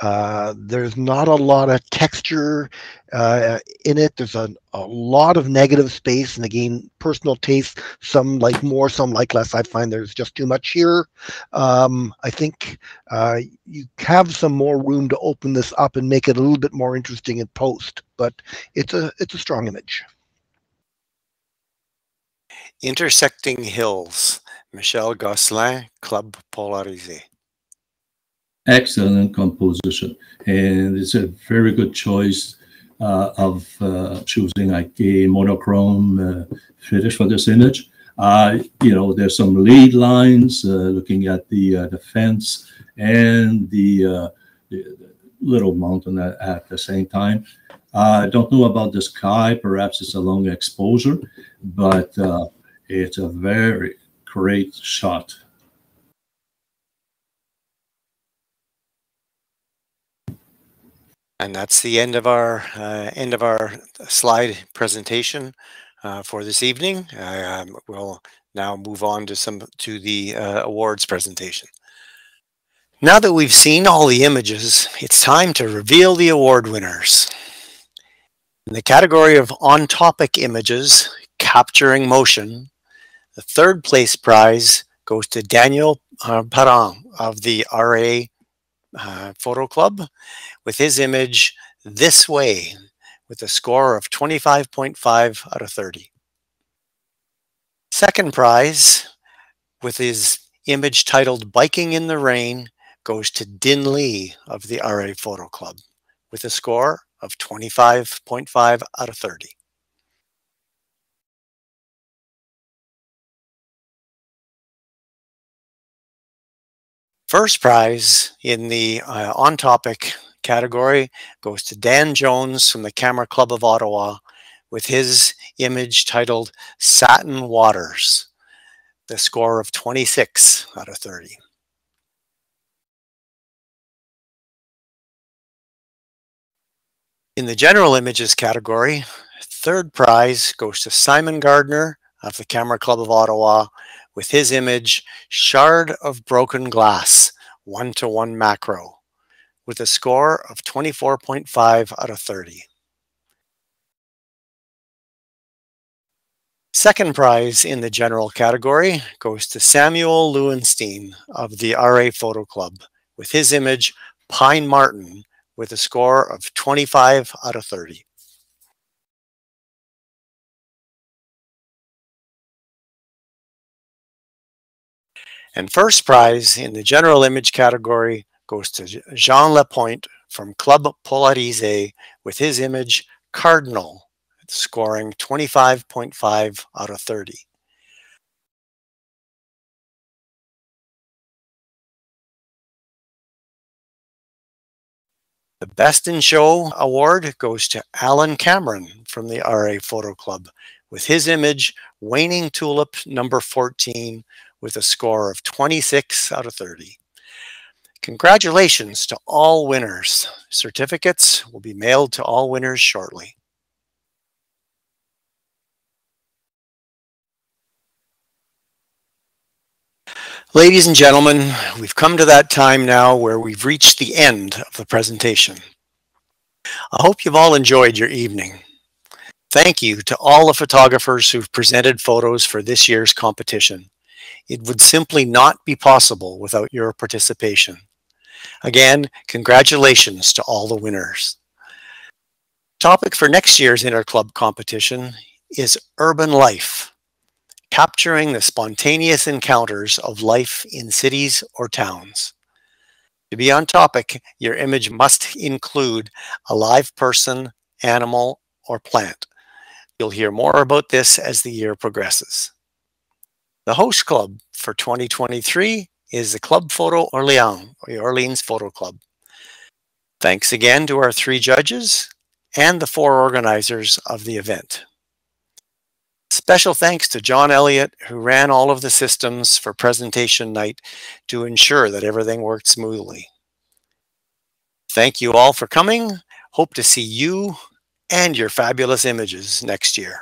There's not a lot of texture in it. There's a lot of negative space, and again, personal taste. Some like more, some like less. I find there's just too much here. I think you have some more room to open this up and make it a little bit more interesting in post, but it's a strong image. Intersecting Hills, Michel Gosselin, Club Polarisé. Excellent composition, and it's a very good choice of choosing like a monochrome finish for this image. You know, there's some lead lines looking at the fence and the little mountain at the same time. I don't know about the sky. Perhaps it's a long exposure, but it's a very great shot. And that's the end of our slide presentation for this evening. We'll now move on to the awards presentation. Now that we've seen all the images, it's time to reveal the award winners. In the category of on-topic images, capturing motion, the third place prize goes to Daniel Parent of the RA Photo Club with his image, This Way, with a score of 25.5 out of 30. Second prize, with his image titled Biking in the Rain, goes to Din Lee of the RA Photo Club with a score of 25.5 out of 30. First prize in the on-topic category goes to Dan Jones from the Camera Club of Ottawa with his image titled Satin Waters, the score of 26 out of 30. In the general images category, third prize goes to Simon Gardner of the Camera Club of Ottawa with his image Shard of Broken Glass, 1:1 macro, with a score of 24.5 out of 30. Second prize in the general category goes to Samuel Lewenstein of the RA Photo Club with his image Pine Martin with a score of 25 out of 30. And first prize in the general image category goes to Jean Lapointe from Club Polarisé with his image Cardinal, scoring 25.5 out of 30. The Best in Show award goes to Alan Cameron from the RA Photo Club with his image Waning Tulip number 14 with a score of 26 out of 30. Congratulations to all winners. Certificates will be mailed to all winners shortly. Ladies and gentlemen, we've come to that time now where we've reached the end of the presentation. I hope you've all enjoyed your evening. Thank you to all the photographers who've presented photos for this year's competition. It would simply not be possible without your participation. Again, congratulations to all the winners. Topic for next year's Interclub competition is urban life, capturing the spontaneous encounters of life in cities or towns. To be on topic, your image must include a live person, animal, or plant. You'll hear more about this as the year progresses. The host club for 2023 is the Club Photo Orléans, or the Orleans Photo Club. Thanks again to our 3 judges and the 4 organizers of the event. Special thanks to John Elliott, who ran all of the systems for presentation night to ensure that everything worked smoothly. Thank you all for coming. Hope to see you and your fabulous images next year.